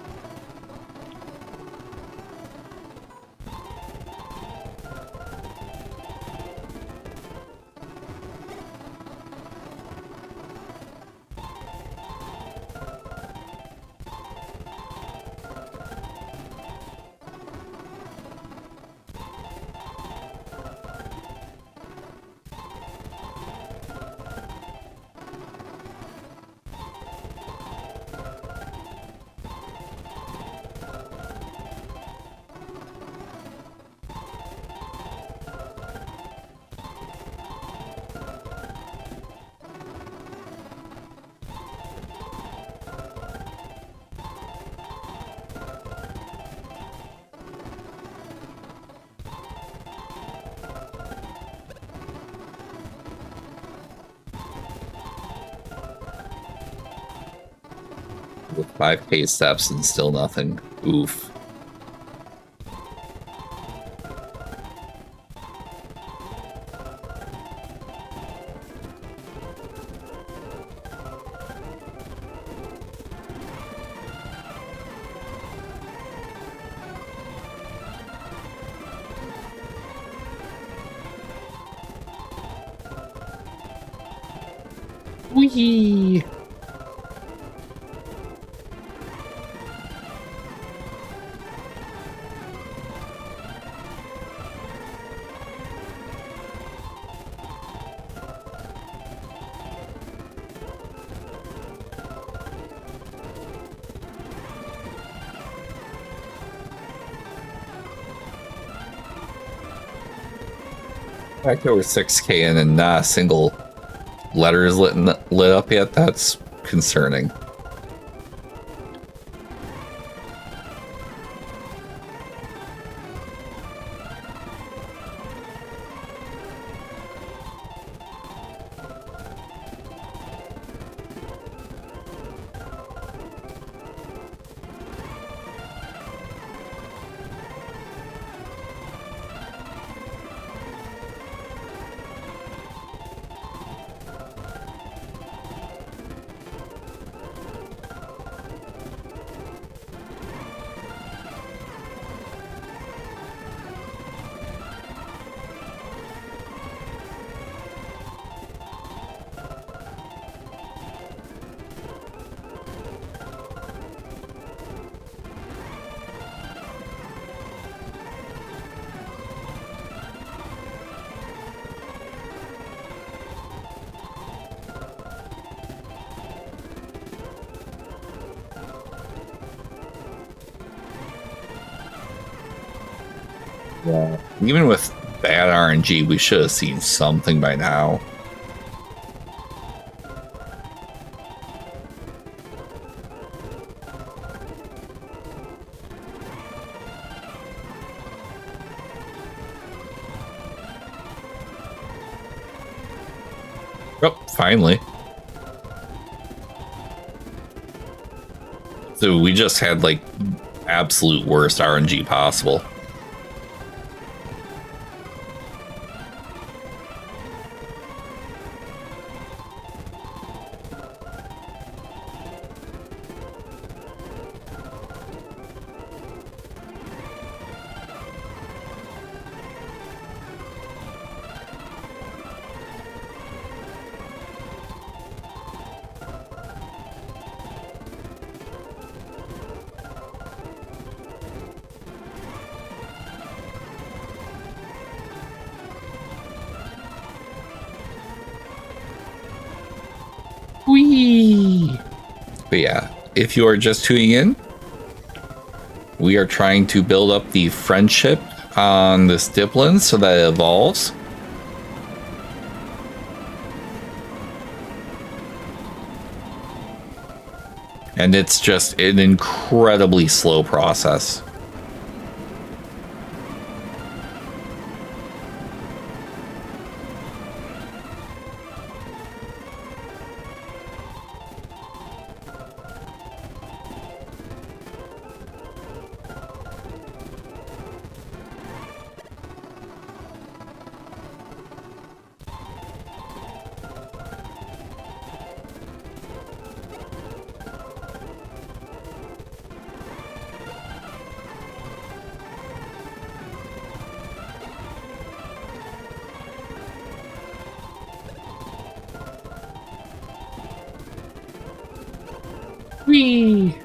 With 5K steps and still nothing. Oof. Wee. Back over 6K in and not a single letter is lit up yet. That's concerning. Yeah. Even with bad RNG, we should have seen something by now. Oh, finally. So we just had like absolute worst RNG possible. Whee! But yeah, if you are just tuning in, we are trying to build up the friendship on this Diplin so that it evolves. And it's just an incredibly slow process. Whee!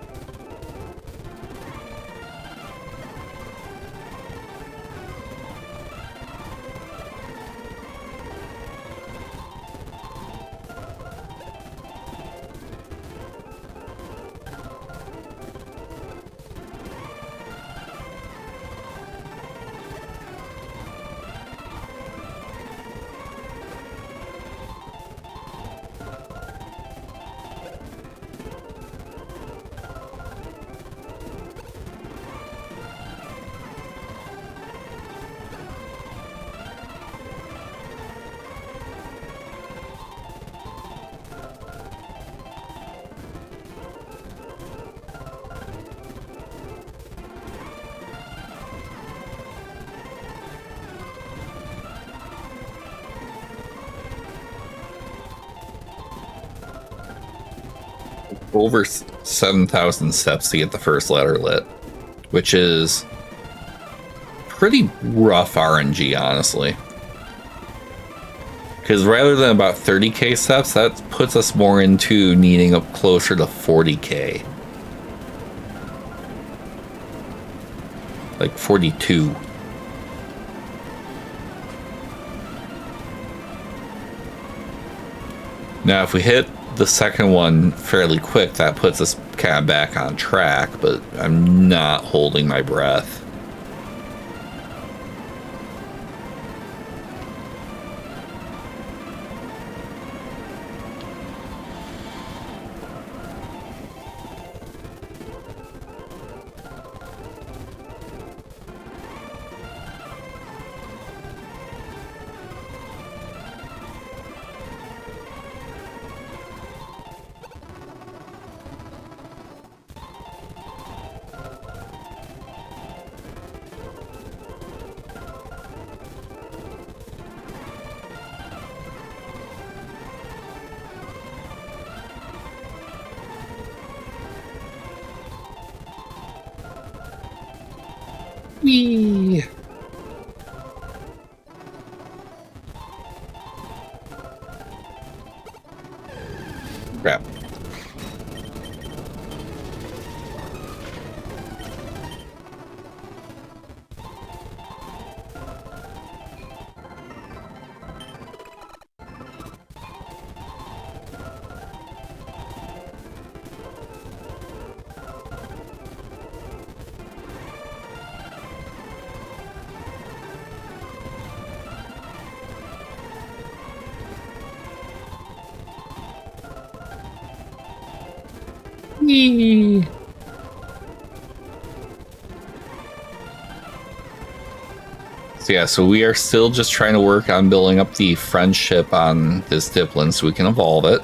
Over 7,000 steps to get the first letter lit, which is pretty rough RNG, honestly. Because rather than about 30k steps, that puts us more into needing up closer to 40k. Like 42. Now, if we hit the second one fairly quick, that puts us kind of back on track, but I'm not holding my breath. Whee! Crap. Whee! So yeah, so we are still just trying to work on building up the friendship on this Diplin so we can evolve it.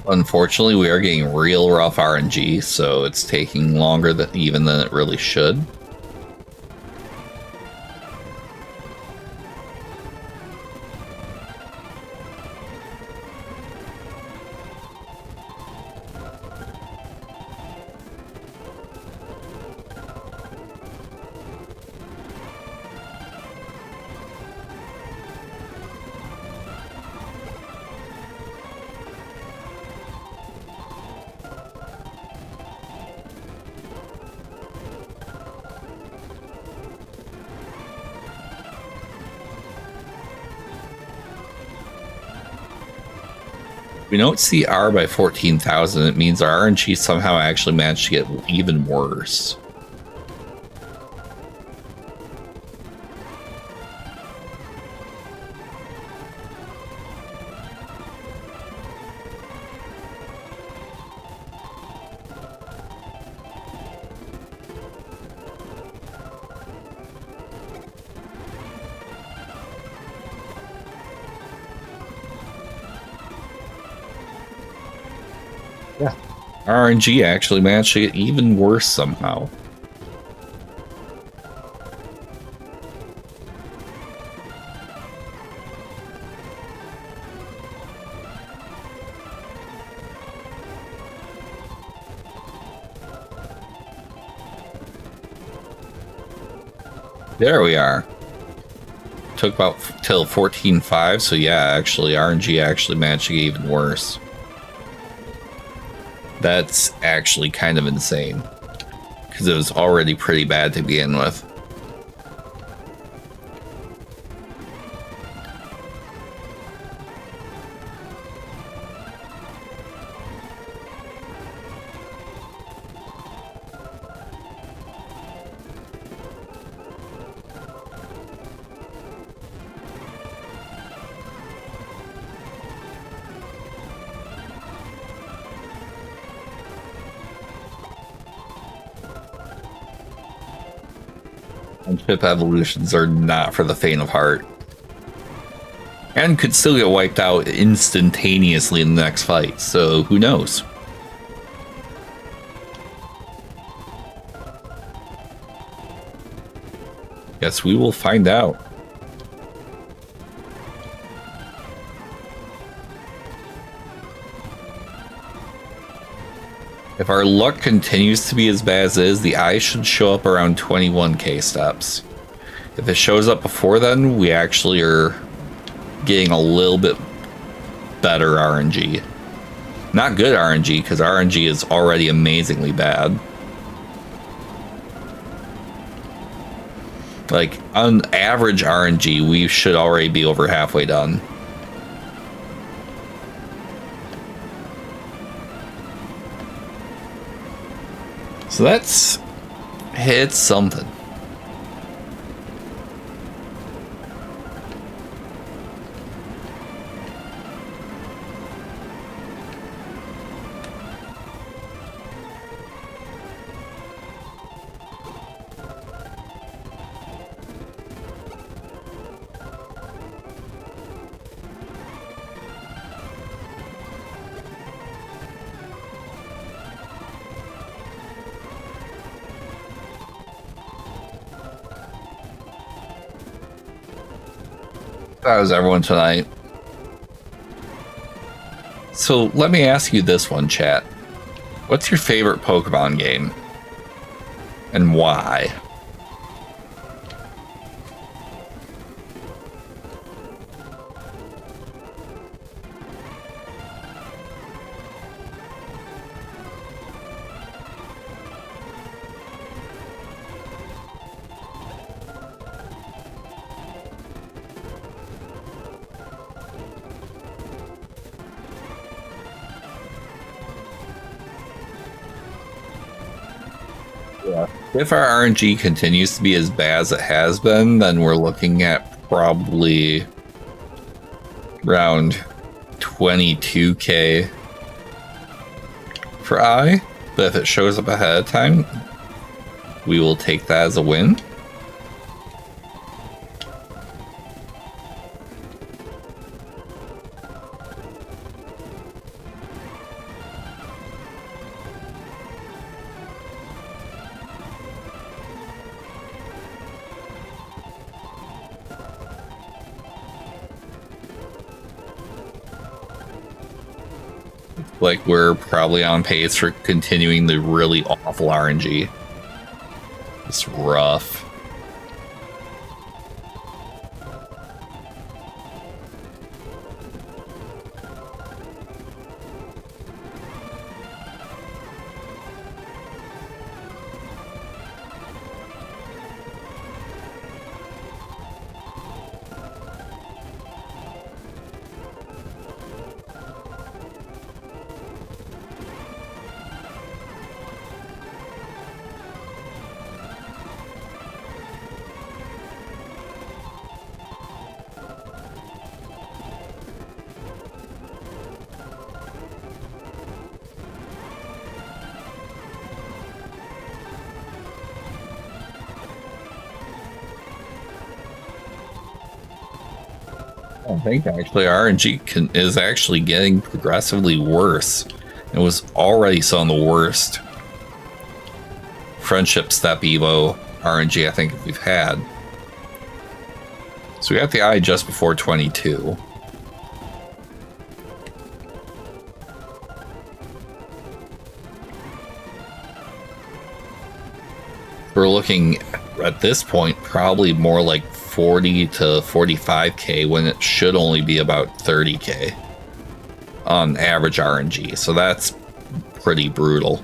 Unfortunately, we are getting real rough RNG, so it's taking longer than it really should. We don't see R by 14,000. It means our RNG somehow actually managed to get even worse. Yeah. RNG actually managed to get even worse somehow. There we are. Took about till 14.5, so yeah, actually RNG actually managed to get even worse. That's actually kind of insane, because it was already pretty bad to begin with. And ship evolutions are not for the faint of heart. And could still get wiped out instantaneously in the next fight, so who knows? Guess we will find out. If our luck continues to be as bad as it is, the eye should show up around 21k steps. If it shows up before then, we actually are getting a little bit better RNG. Not good RNG, because RNG is already amazingly bad. Like, on average RNG, we should already be over halfway done. So that's hit something. How's everyone tonight? So let me ask you this one, chat. What's your favorite Pokemon game? And why? If our RNG continues to be as bad as it has been, then we're looking at probably around 22k for I. But if it shows up ahead of time, we will take that as a win. Like, we're probably on pace for continuing the really awful RNG. It's rough. I think actually RNG is actually getting progressively worse. It was already some of the worst friendship step Evo RNG I think we've had. So we got the eye just before 22. We're looking at this point probably more like 40 to 45k when it should only be about 30k on average RNG. So that's pretty brutal.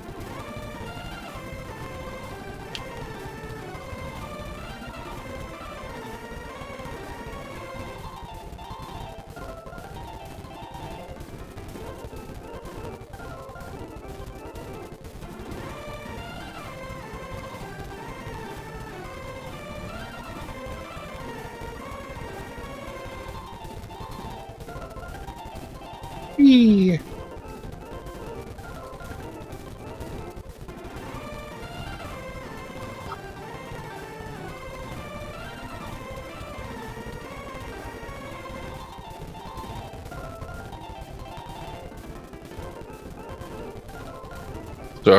So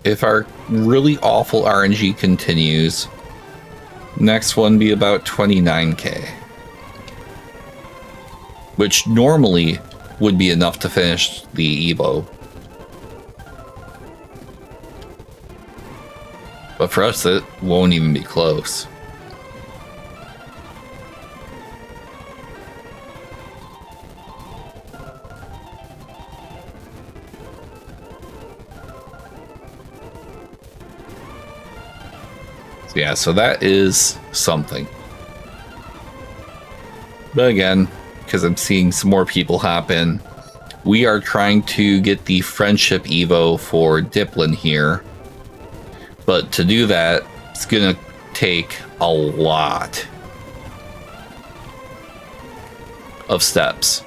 if our really awful RNG continues, next one be about 29k, which normally would be enough to finish the Evo. But for us, it won't even be close. So yeah, so that is something. But again, because I'm seeing some more people hop in, we are trying to get the friendship Evo for Diplin here. But to do that, it's gonna take a lot of steps.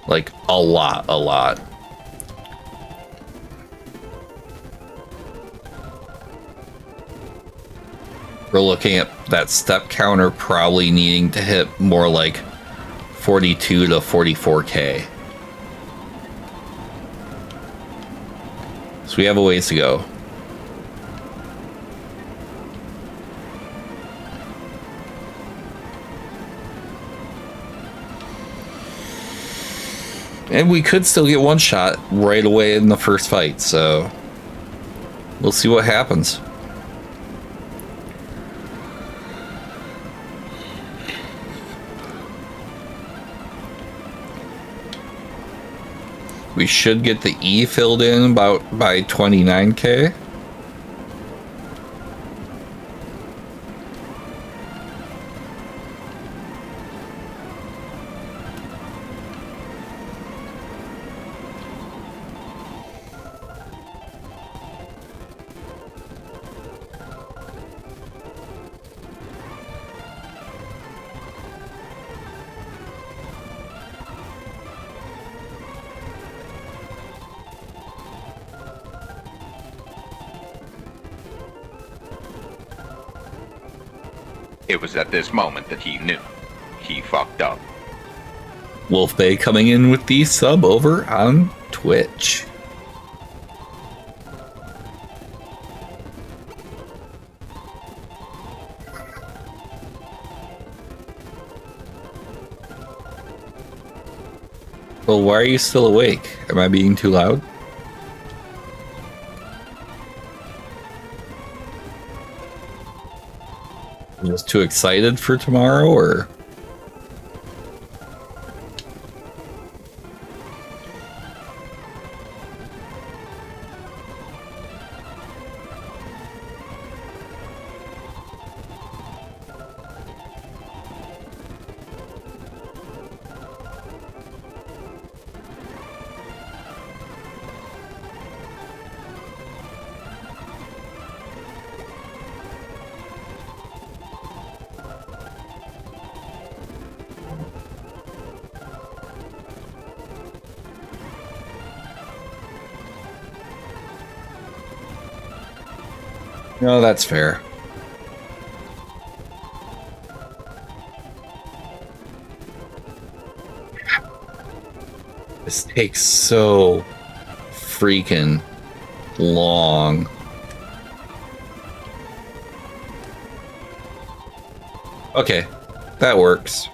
Like a lot. We're looking at that step counter probably needing to hit more like 42 to 44k. So we have a ways to go. And we could still get one shot right away in the first fight, so we'll see what happens. We should get the E filled in about by 29k. It was at this moment that he knew. He fucked up. Wolf Bay coming in with the sub over on Twitch. Well, why are you still awake? Am I being too loud? Just too excited for tomorrow, or? No, that's fair. This takes so freaking long. Okay, that works.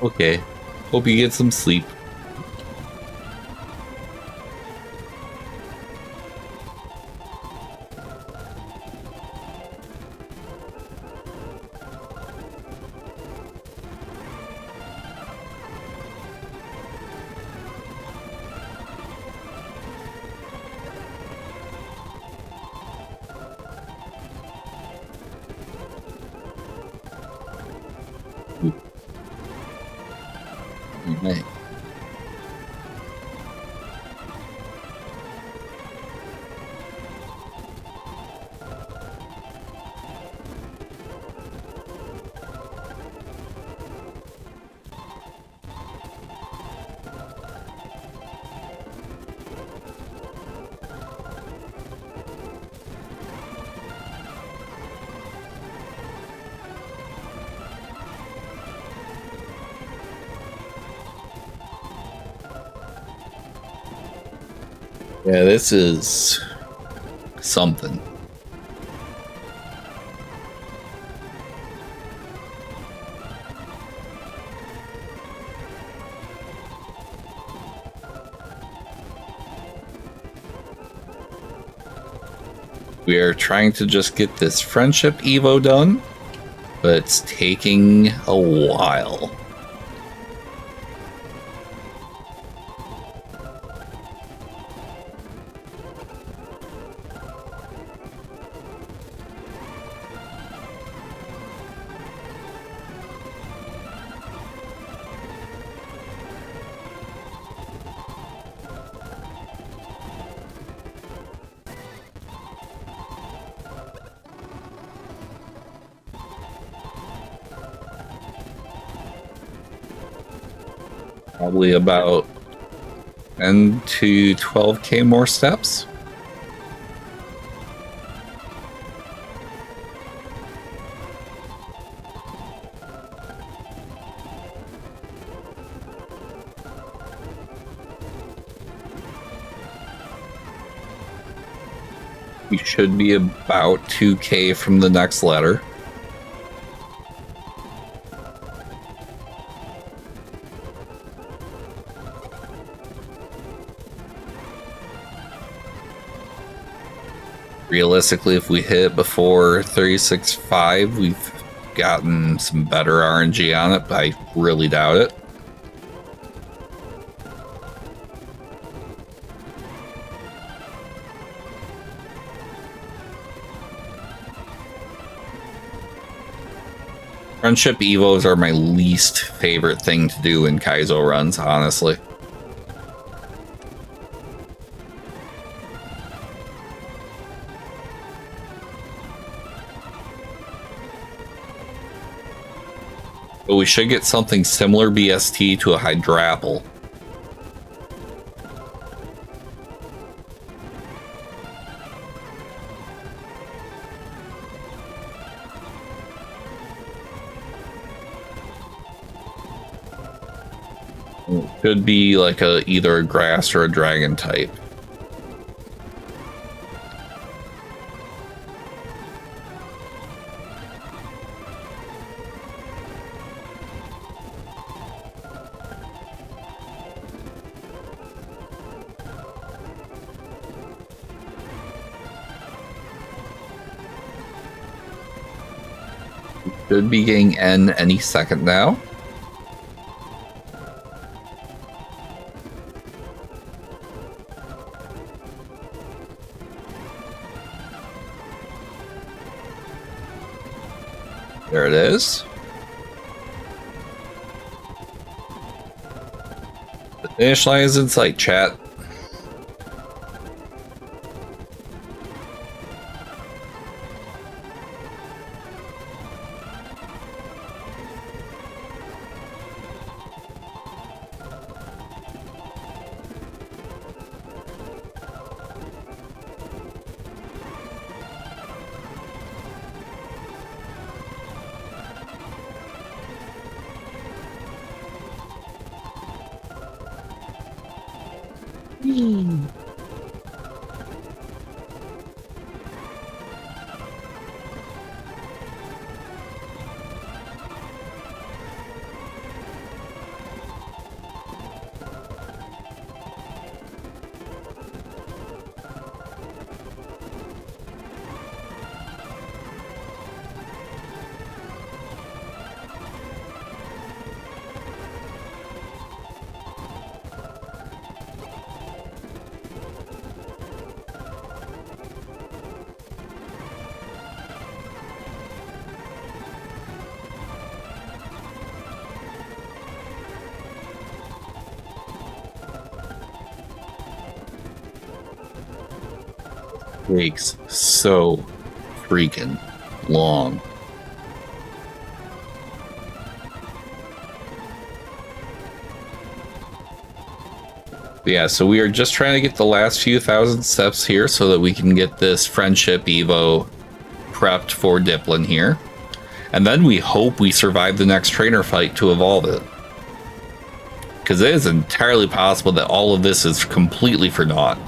Okay. Hope you get some sleep. Right. Yeah, this is something. We are trying to just get this friendship Evo done, but it's taking a while. Probably about 10 to 12k more steps. We should be about 2k from the next letter. Realistically, if we hit before 36.5, we've gotten some better RNG on it, but I really doubt it. Friendship Evos are my least favorite thing to do in Kaizo runs, honestly. But we should get something similar BST to a Hydrapple. It could be like either a grass or a dragon type. Should be getting N any second now. There it is. The finish line is in sight, chat. Takes so freaking long. But yeah, so we are just trying to get the last few thousand steps here so that we can get this friendship Evo prepped for Diplin here. And then we hope we survive the next trainer fight to evolve it. Because it is entirely possible that all of this is completely for naught.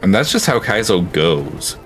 And that's just how Kaizo goes.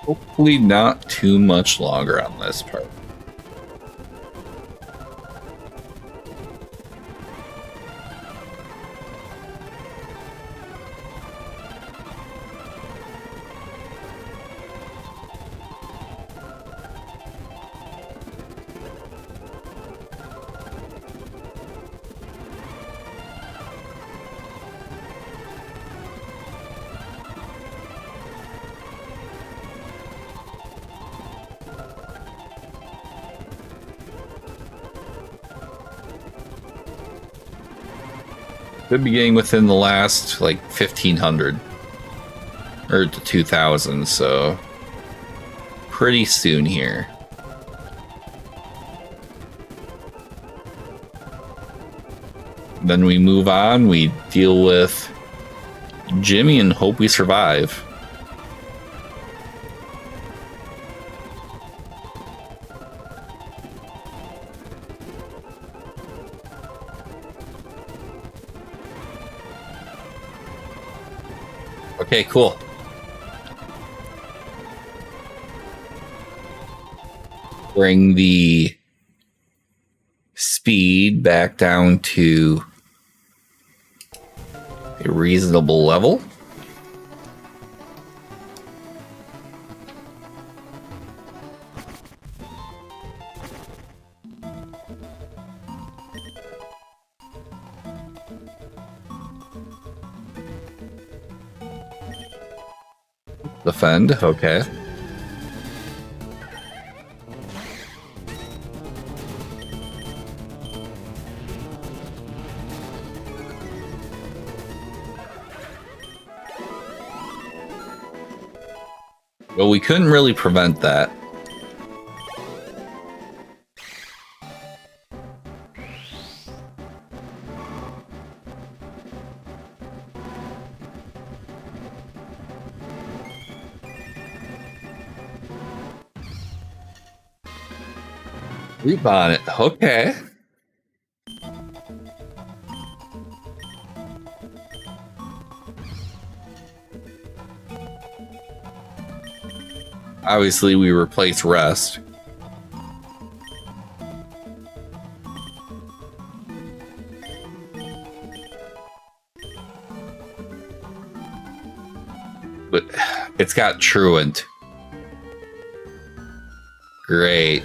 Hopefully not too much longer on this part. Could be getting within the last like 1500 or 2000, so pretty soon here. Then we move on, we deal with Jimmy and hope we survive. Okay, cool. Bring the speed back down to a reasonable level. Defend, okay. Well, we couldn't really prevent that. Rebonnet. Okay. Obviously, we replace rest. But it's got Truant. Great.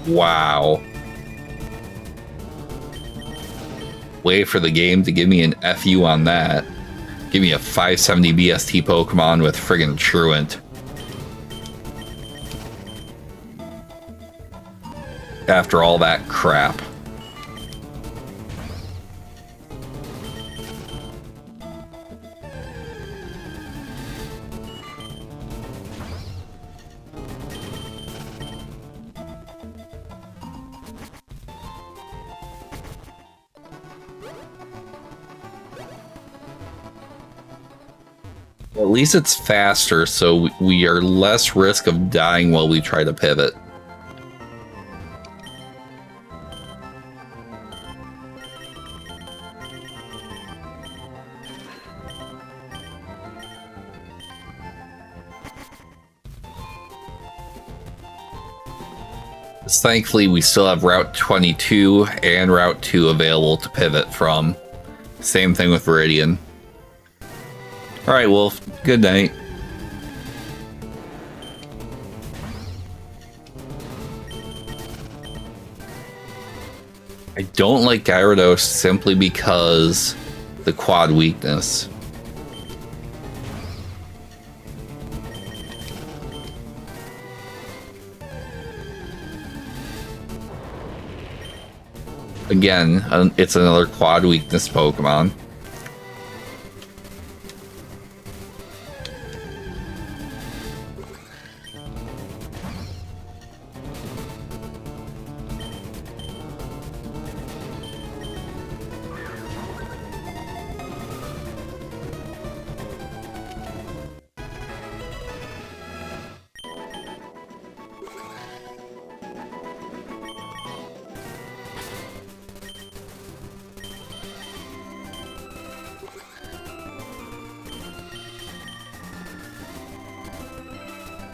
Wow. Wait for the game to give me an FU on that. Give me a 570 BST Pokemon with friggin' Truant. After all that crap. At least it's faster, so we are less risk of dying while we try to pivot. Thankfully, we still have Route 22 and Route 2 available to pivot from. Same thing with Viridian. Alright, Wolf. Good night. I don't like Gyarados simply because the quad weakness. Again, it's another quad weakness Pokemon.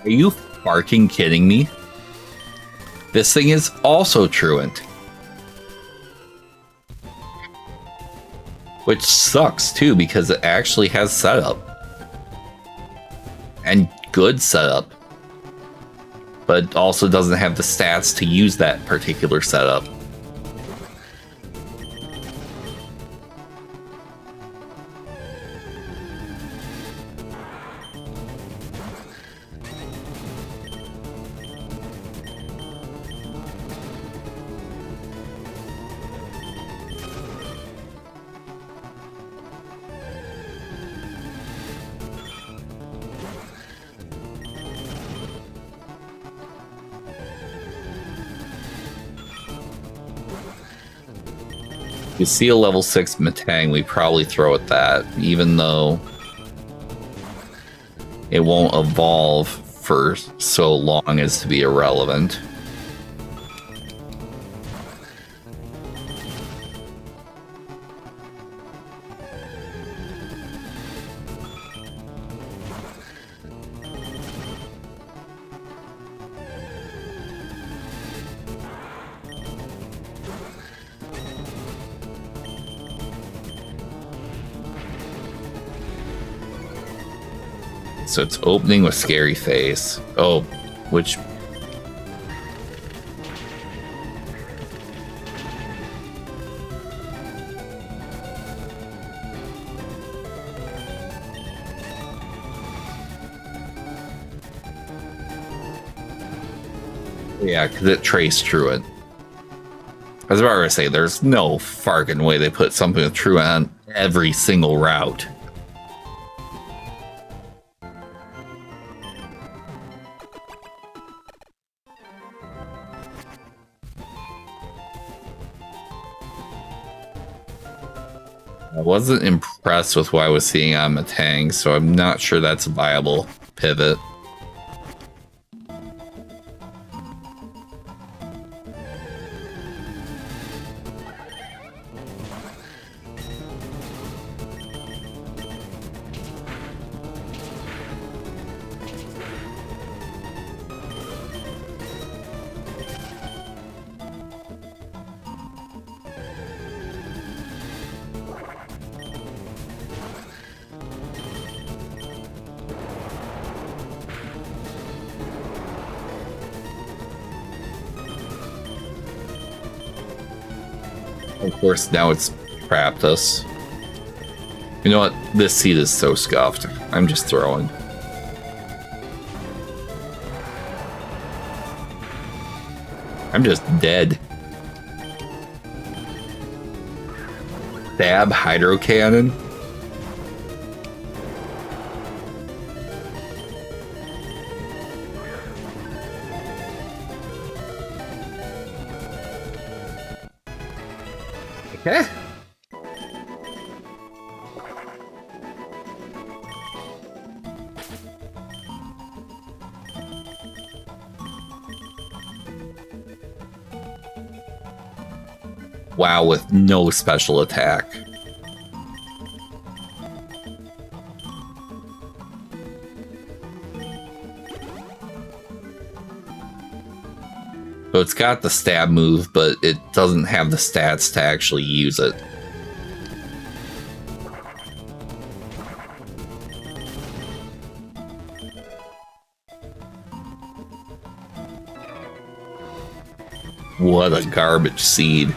Are you fucking kidding me? This thing is also Truant. Which sucks too, because it actually has setup. And good setup. But it also doesn't have the stats to use that particular setup. You see a level 6 Metang, we probably throw at that, even though it won't evolve for so long as to be irrelevant. So it's opening with Scary Face. Oh, which... Yeah, because it traced Truant. I was about to say, there's no fucking way they put something with Truant on every single route. I wasn't impressed with what I was seeing on Matang, so I'm not sure that's a viable pivot. Of course, now it's trapped us. You know what? This seat is so scuffed. I'm just throwing. I'm just dead. Stab hydro cannon. Okay. Wow, with no special attack. So it's got the stab move, but it doesn't have the stats to actually use it. What a garbage seed.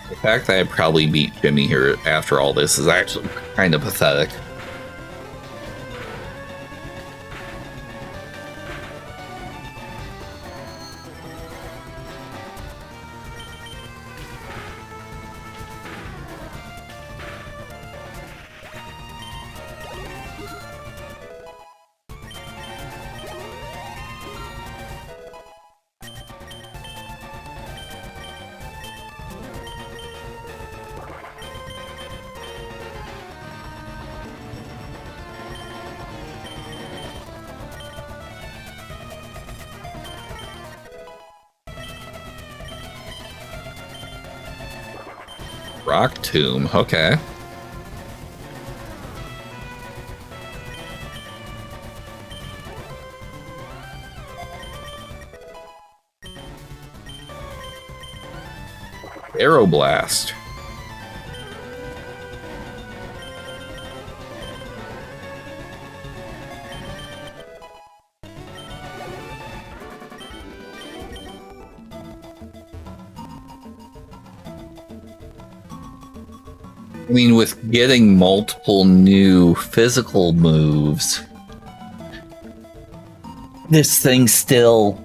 The fact that I probably beat Jimmy here after all this is actually kind of pathetic. Rock Tomb, okay. Aeroblast. I mean, with getting multiple new physical moves, this thing still...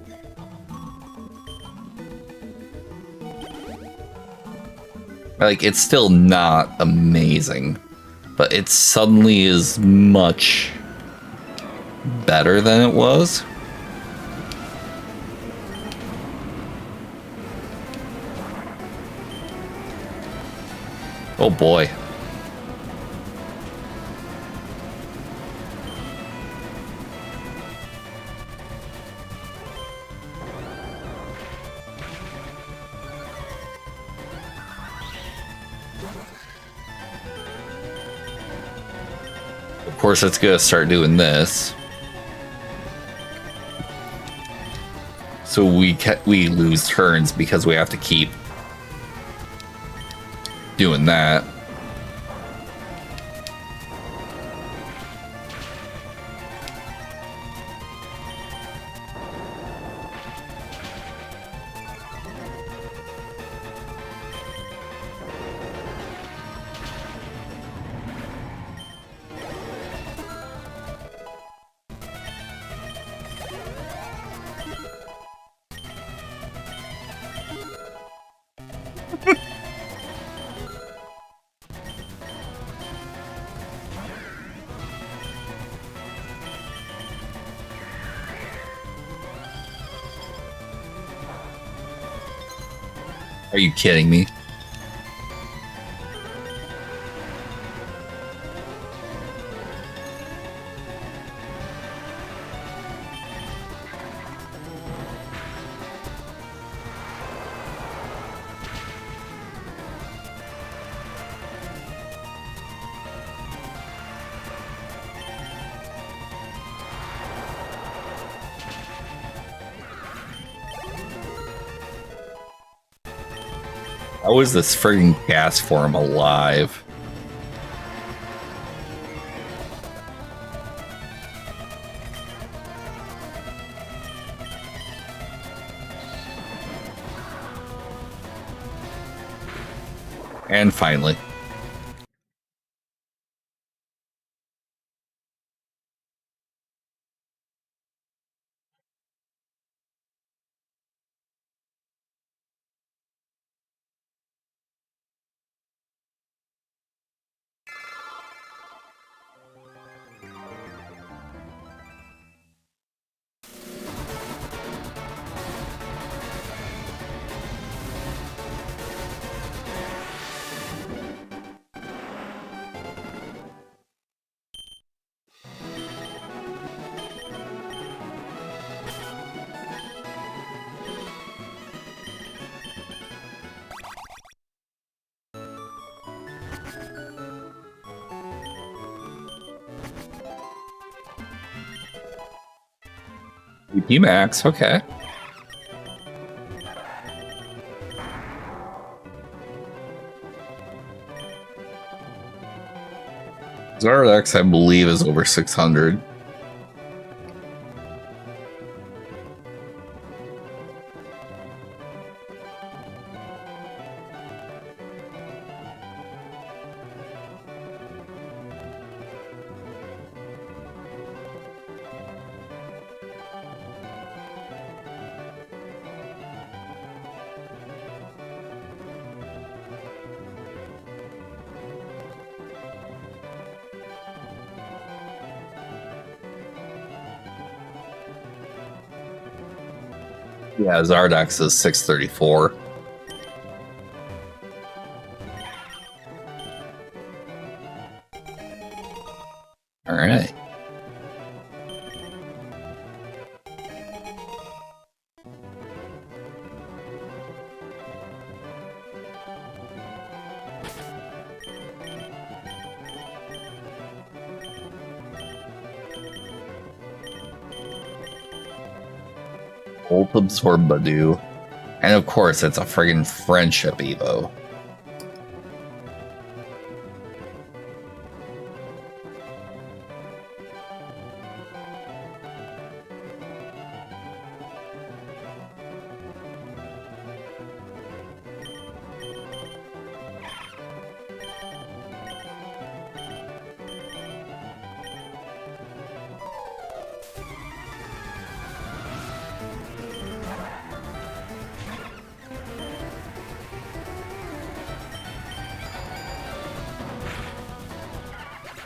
like, it's still not amazing, but it suddenly is much better than it was. Oh boy. Of course, it's gonna start doing this. So we lose turns because we have to keep doing that. Are you kidding me? How is this friggin' gas form alive? And finally. VP Max, okay. Zardex, I believe, is over 600. Yeah, Zardex is 634. All right. Bolt Absorb Badu. And of course, it's a friggin' friendship Evo.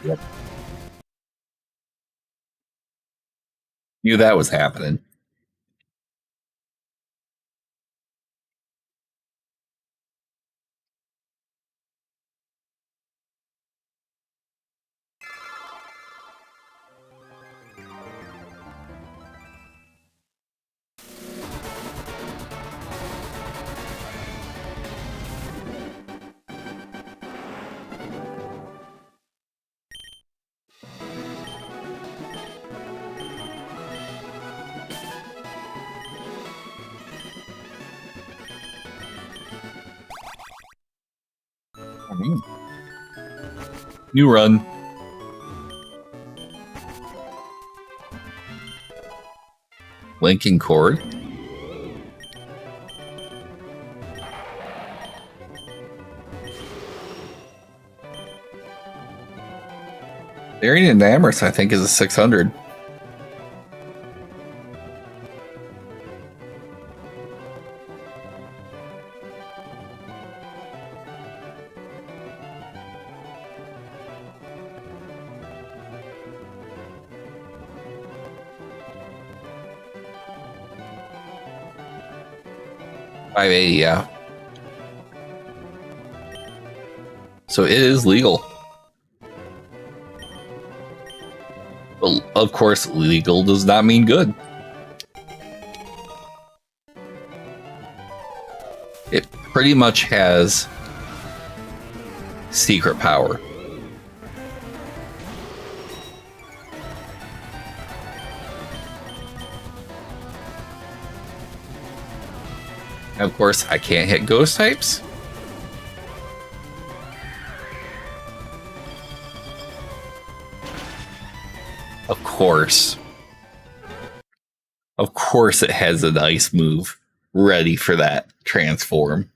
Yep. Knew that was happening. New run. Linking cord. Daring and Amherst, I think, is a 600. $580, yeah. So it is legal. But of course, legal does not mean good. It pretty much has secret power. And of course, I can't hit ghost types. Of course. Of course it has an ice move ready for that transform.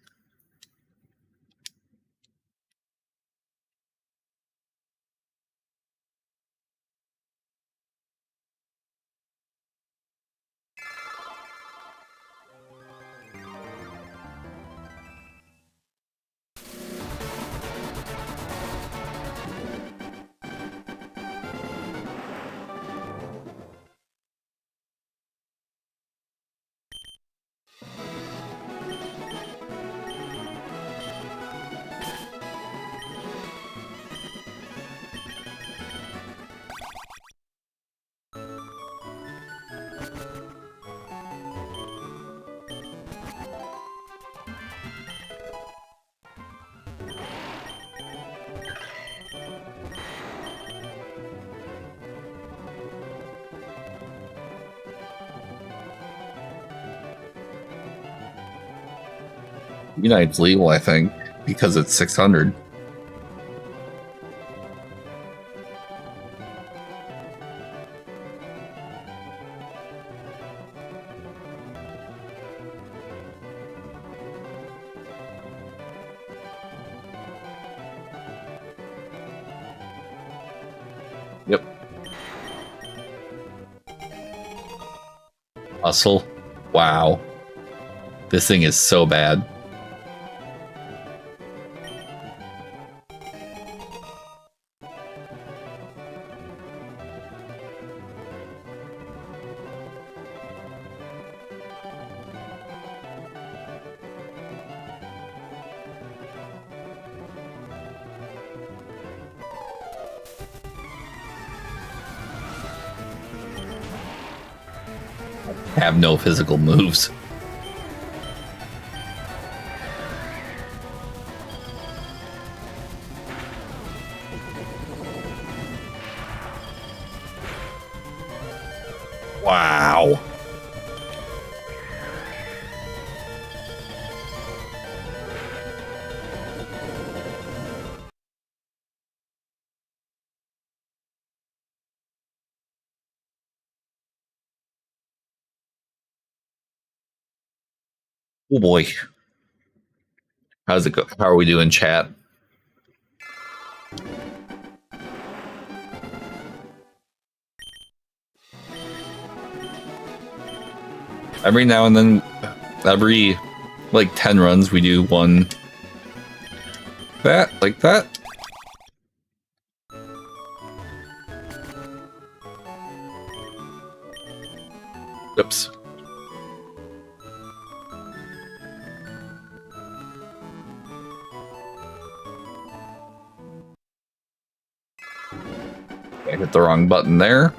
Unite's legal, I think, because it's 600. Yep. Hustle. Wow. This thing is so bad. Have no physical moves. Wow. Oh boy. How's it go? How are we doing, chat? Every now and then, every like 10 runs, we do one that, like that. Oops. I hit the wrong button there.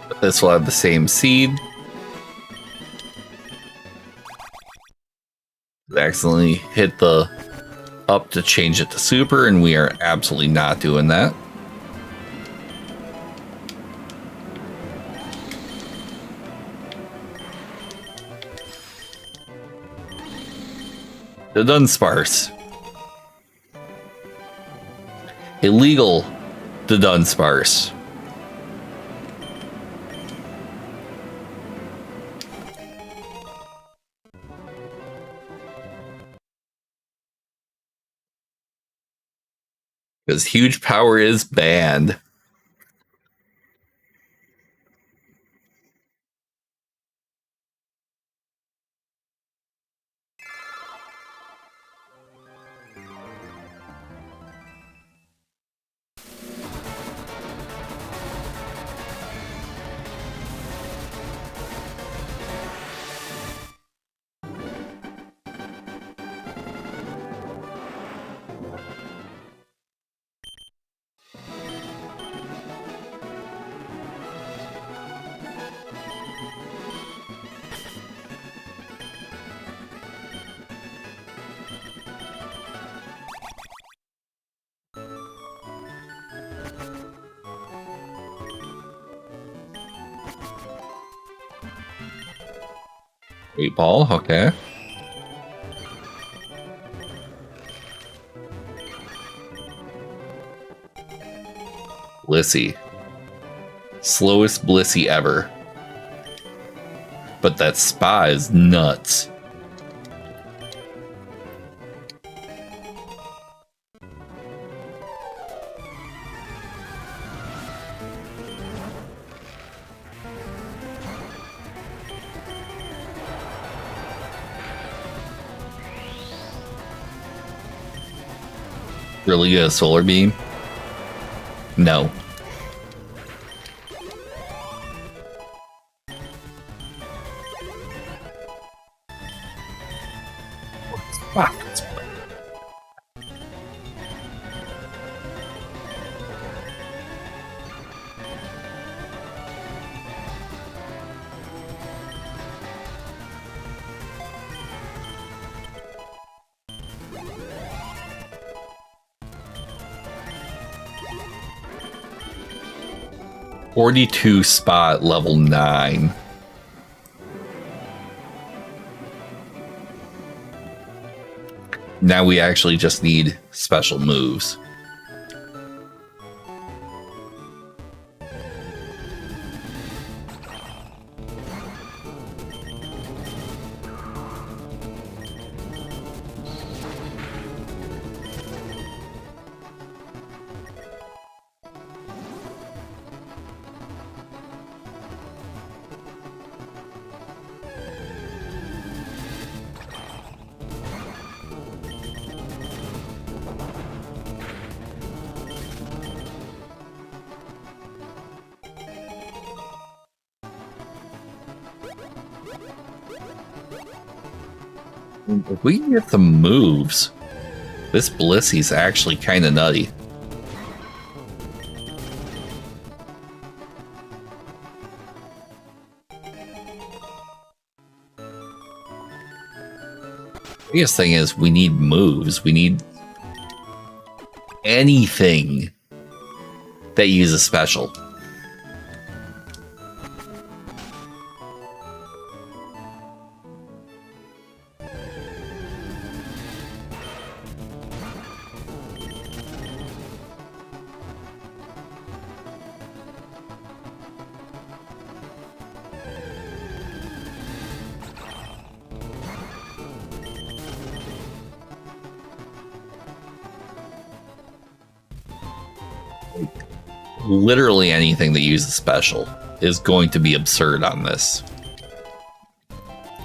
But this will have the same seed. I accidentally hit the up to change it to super, and we are absolutely not doing that. The Dunsparce. Illegal. The Dunsparce. Because huge power is banned. Eight ball, okay. Blissey. Slowest Blissey ever. But that spa is nuts. Really get a solar beam? No. Wow. 42 spot level 9. Now we actually just need special moves. If we can get the moves, this Blissey's actually kind of nutty. The biggest thing is we need moves. We need anything that uses special. Literally anything that uses special is going to be absurd on this.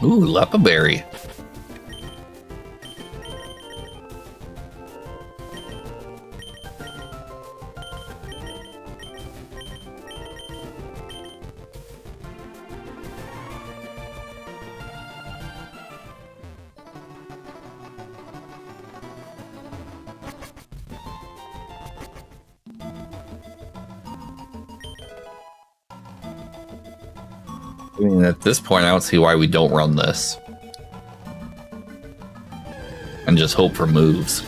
Ooh, Lepa Berry. I mean, at this point, I don't see why we don't run this. And just hope for moves.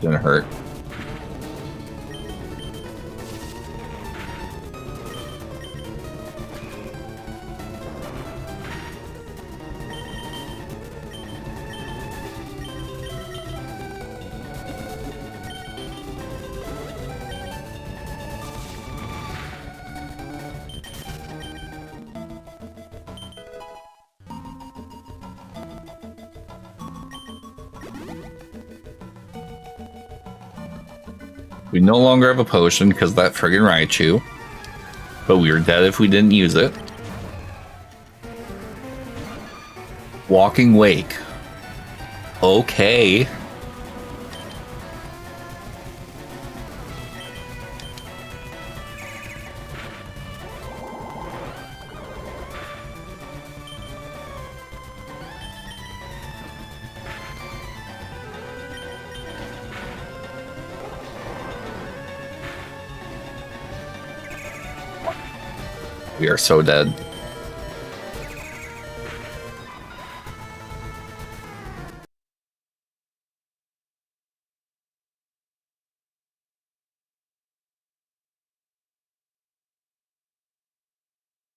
Didn't hurt. We no longer have a potion because of that friggin' Raichu. But we were dead if we didn't use it. Walking Wake. Okay. We are so dead.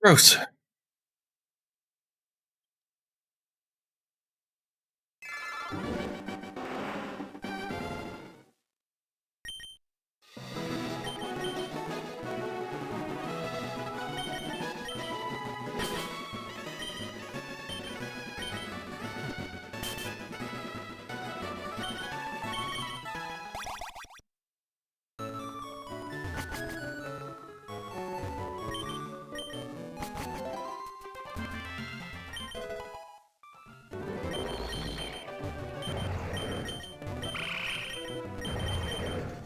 Gross.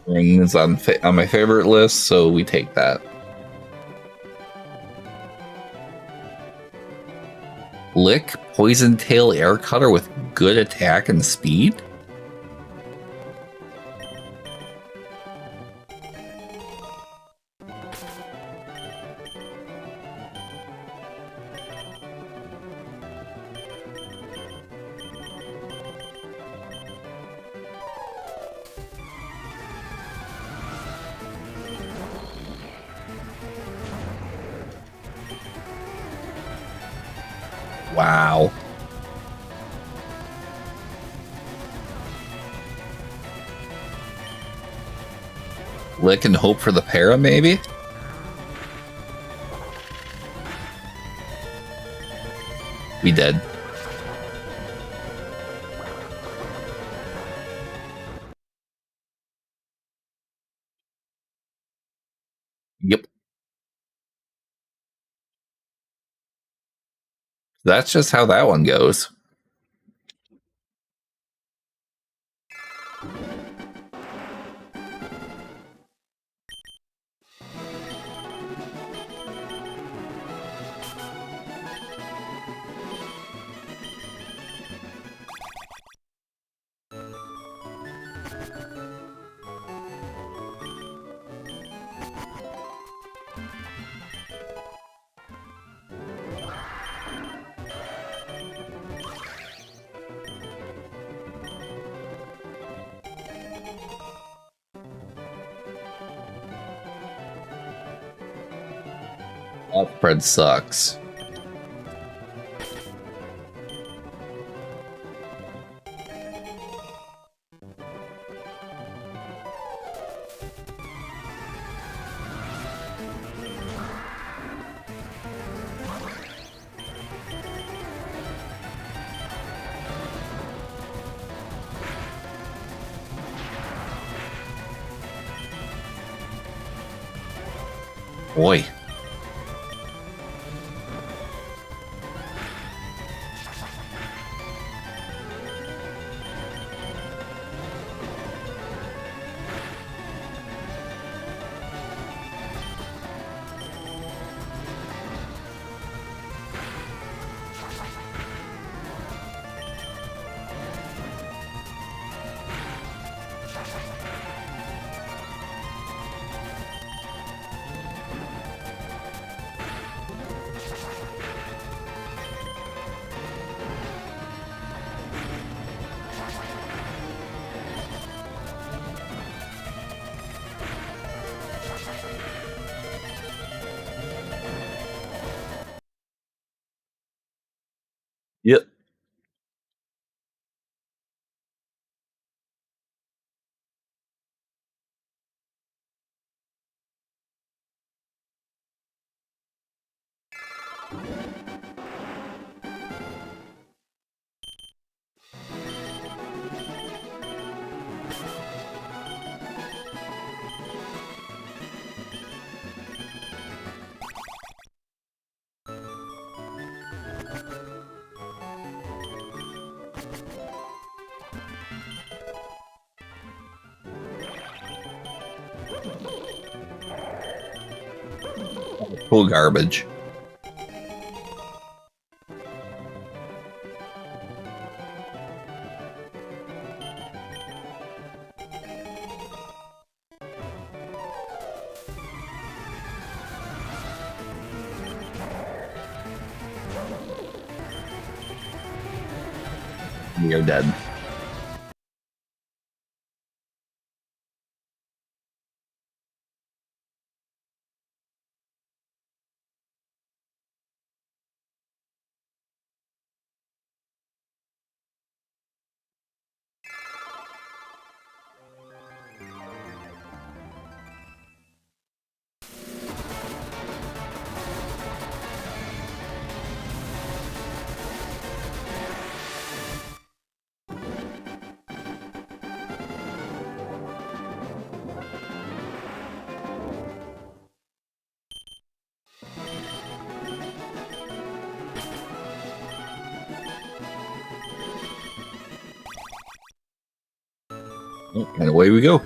Rings on my favorite list, so we take that. Lick, Poison Tail Air Cutter with good attack and speed? Wow. Lick and hope for the para, maybe? We dead. Yep. That's just how that one goes. That spread sucks. Boy. Full garbage. You're dead. And away we go.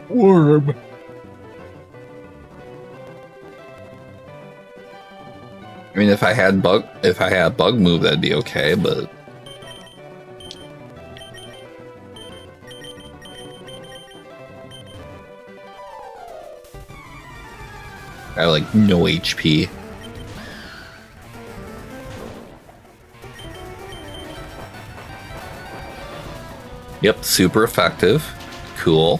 Worm. I mean, if I had bug move, that'd be okay, but I have like no HP. Yep, super effective. Cool.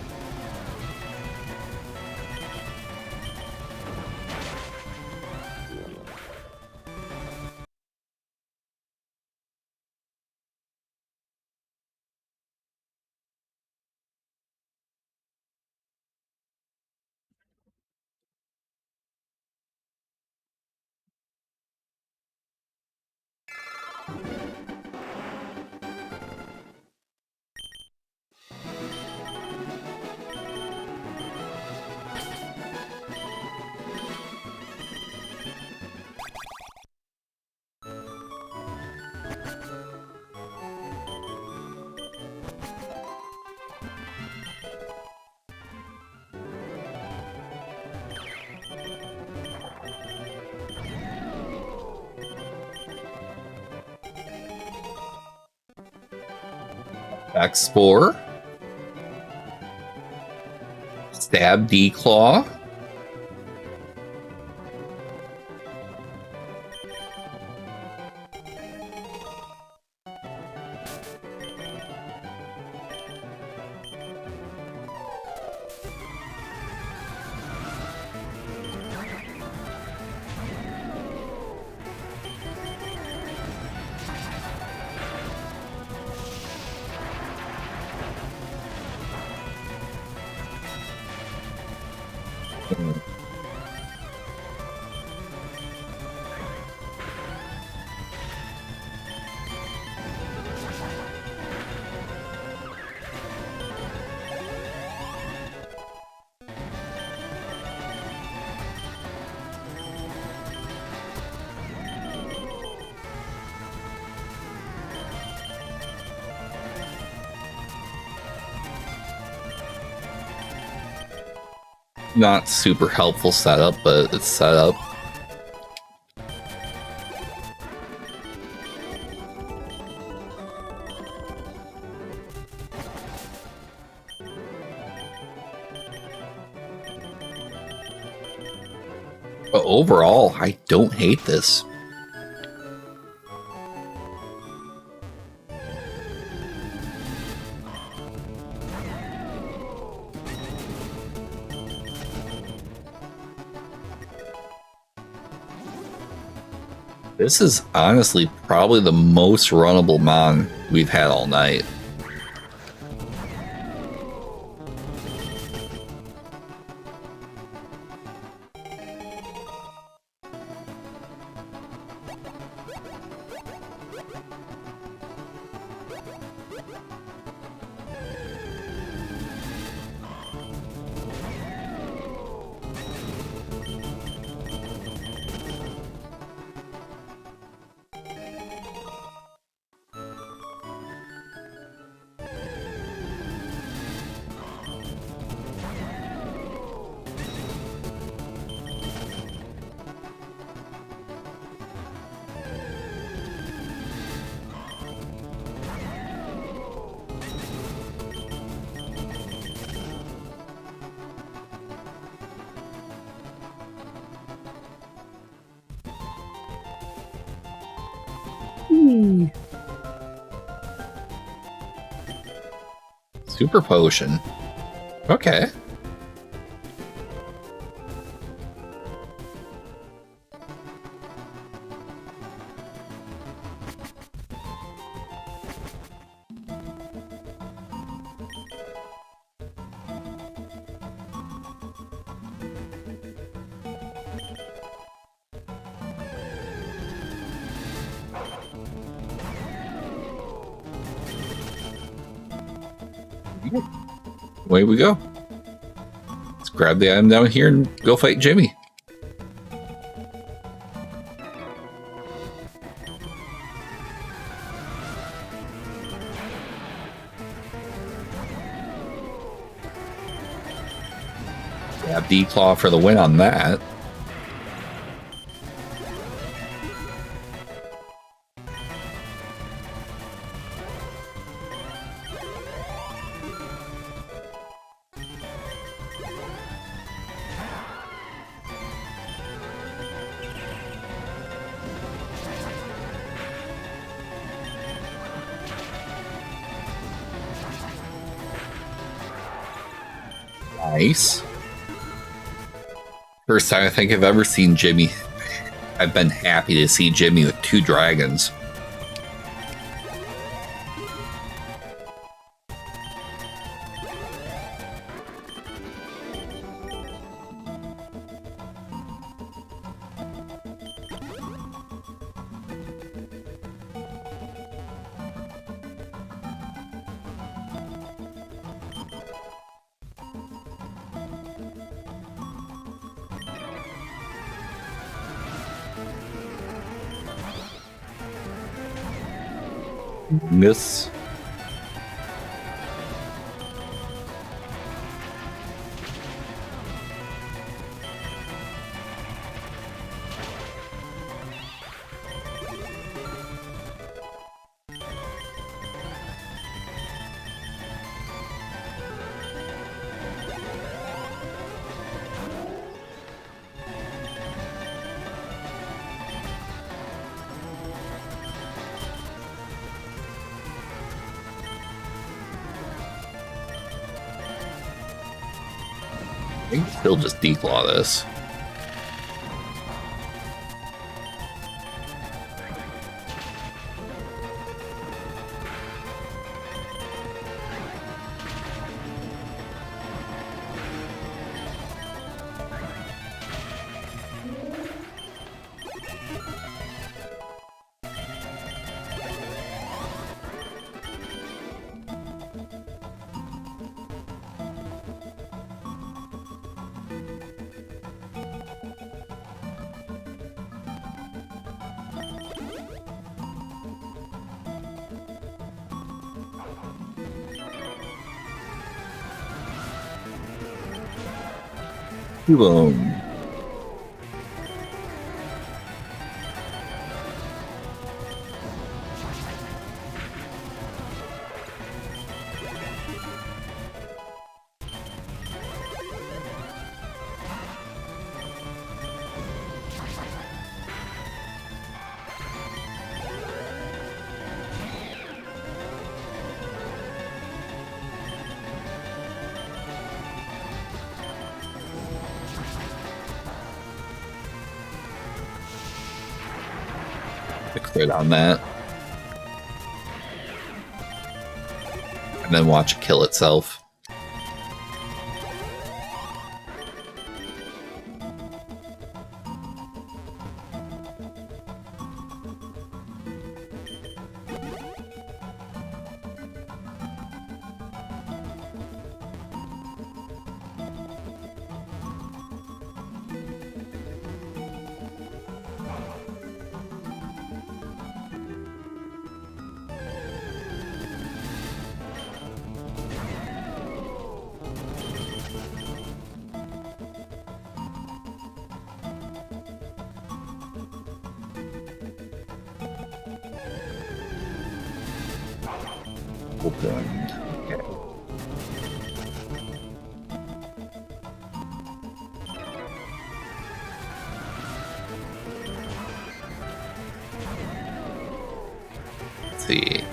Spore. Stab D-Claw. Not super helpful setup, but it's set up. But overall, I don't hate this. This is honestly probably the most runnable mon we've had all night. Super potion. Okay. Away we go. Let's grab the item down here and go fight Jimmy. Yeah, D-Claw for the win on that. Nice. First time I think I've ever seen Jimmy. I've been happy to see Jimmy with 2 dragons. Miss. I think still just declaw this. Boom. The crit on that. And then watch it kill itself. Opened. Okay. Let's see.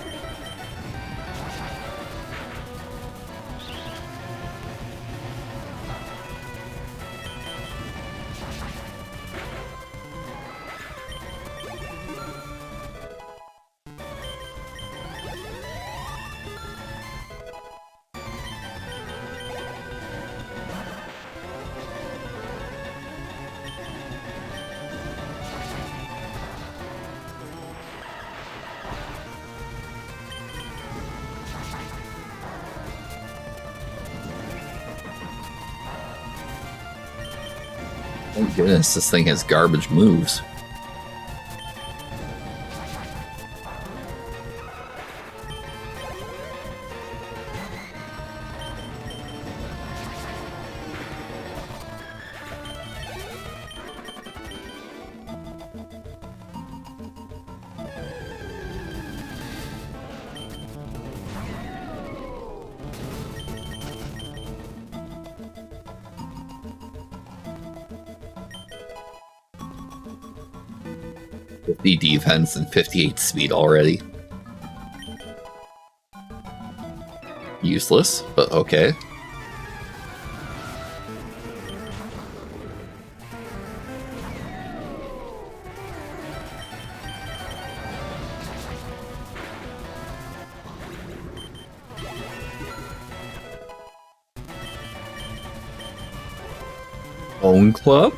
Oh goodness, this thing has garbage moves. The defense and 58 speed already. Useless, but okay. Bone Club?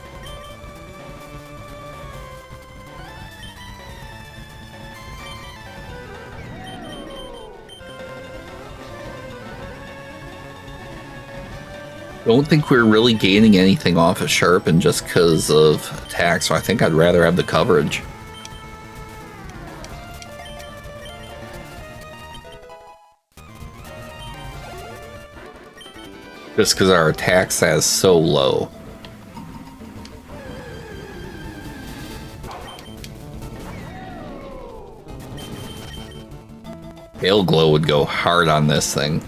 Don't think we're really gaining anything off of Sharpen just because of attack, so I think I'd rather have the coverage. Just because our attack stat is so low. Pale Glow would go hard on this thing.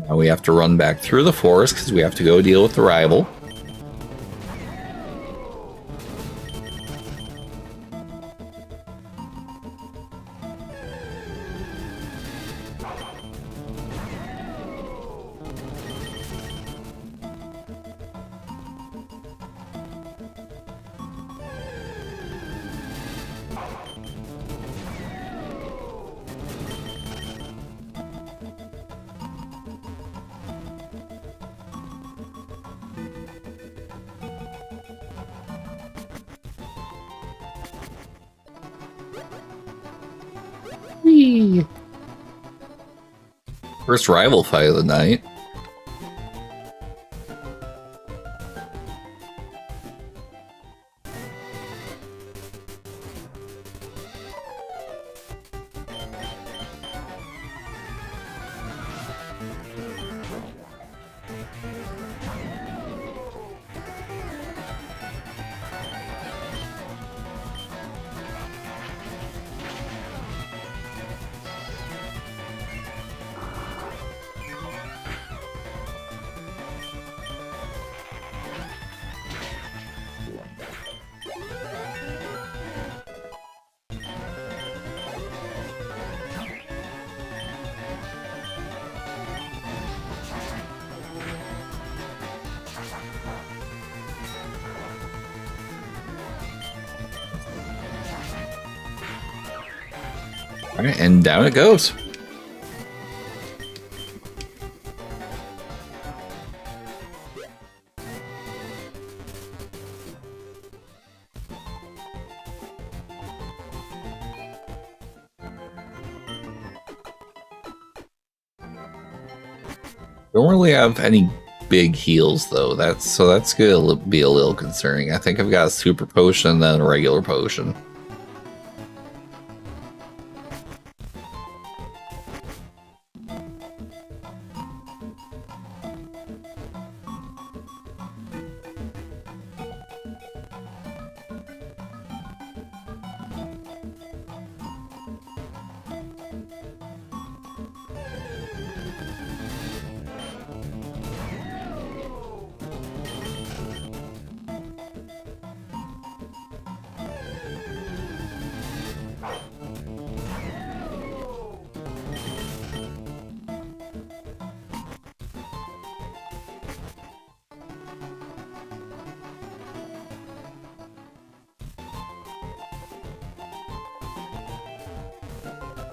Now we have to run back through the forest because we have to go deal with the rival. Whee! First rival fight of the night. Alright, and down it goes. Don't really have any big heals though. That's gonna be a little concerning. I think I've got a super potion and then a regular potion.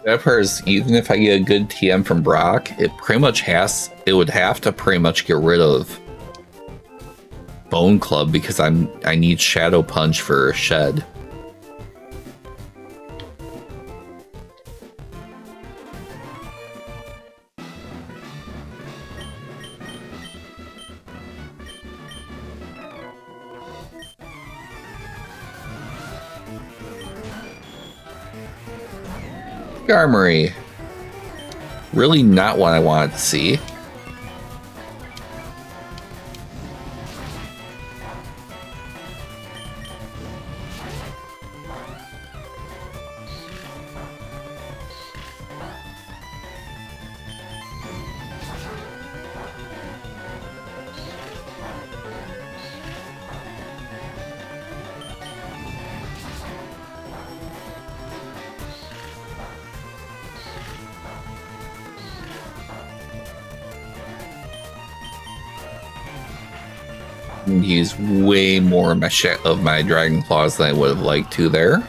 That part is, even if I get a good TM from Brock, it would have to pretty much get rid of Bone Club because I need Shadow Punch for Shed. Armory. Really not what I wanted to see. Use way more of my Dragon Claws than I would have liked to there.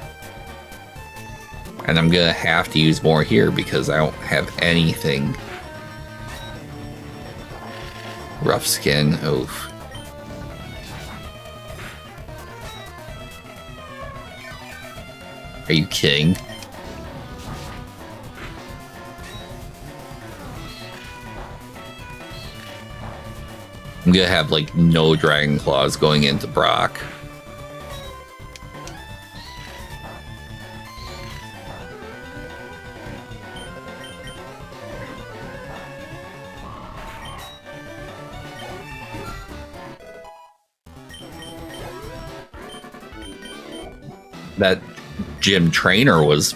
And I'm gonna have to use more here because I don't have anything. Rough Skin, oof. Are you kidding? I'm gonna have like no Dragon Claws going into Brock. That gym trainer was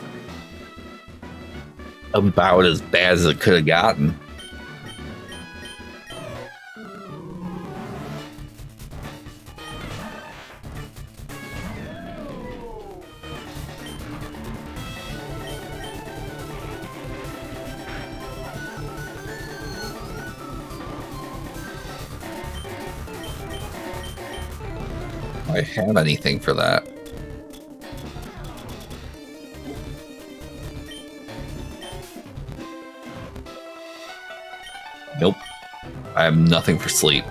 about as bad as it could have gotten. I have anything for that. Nope. I have nothing for sleep.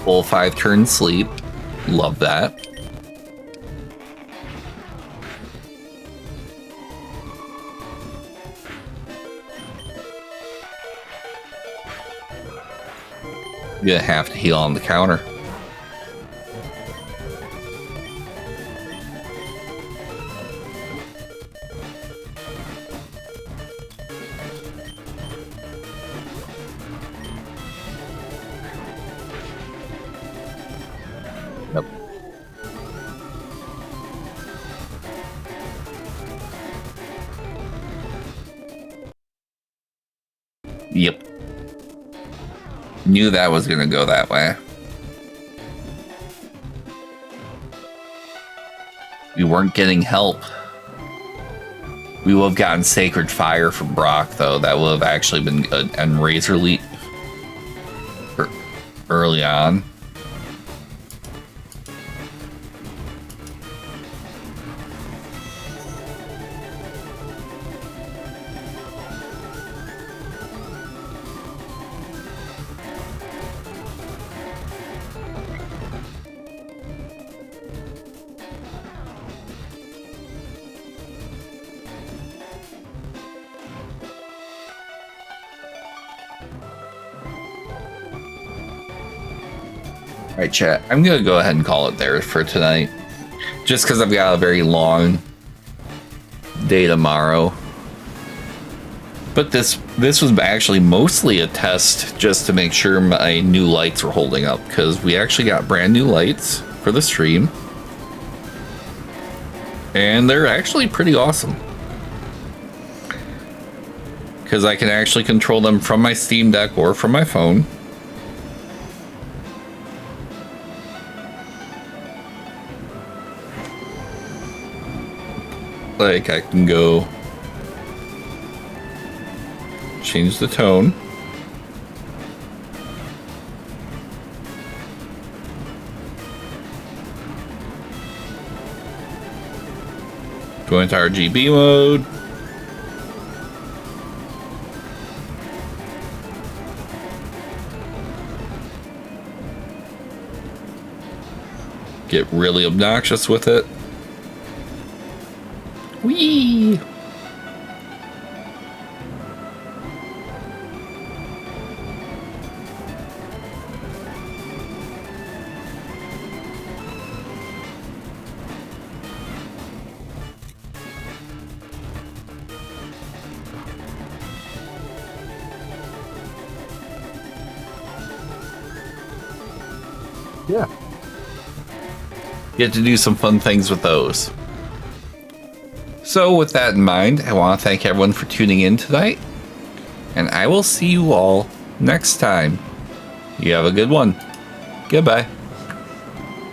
Full 5 turn sleep. Love that. I'm gonna have to heal on the counter. Yep. Yep. Knew that was gonna go that way. We weren't getting help. We would have gotten Sacred Fire from Brock, though. That would have actually been good. And Razor Leap early on. Alright, chat. I'm going to go ahead and call it there for tonight. Just because I've got a very long day tomorrow. But this was actually mostly a test just to make sure my new lights were holding up. Because we actually got brand new lights for the stream. And they're actually pretty awesome. Because I can actually control them from my Steam Deck or from my phone. Like, I can go change the tone. Go into RGB mode. Get really obnoxious with it. Whee! Yeah. Get to do some fun things with those. So with that in mind, I want to thank everyone for tuning in tonight. And I will see you all next time. You have a good one. Goodbye.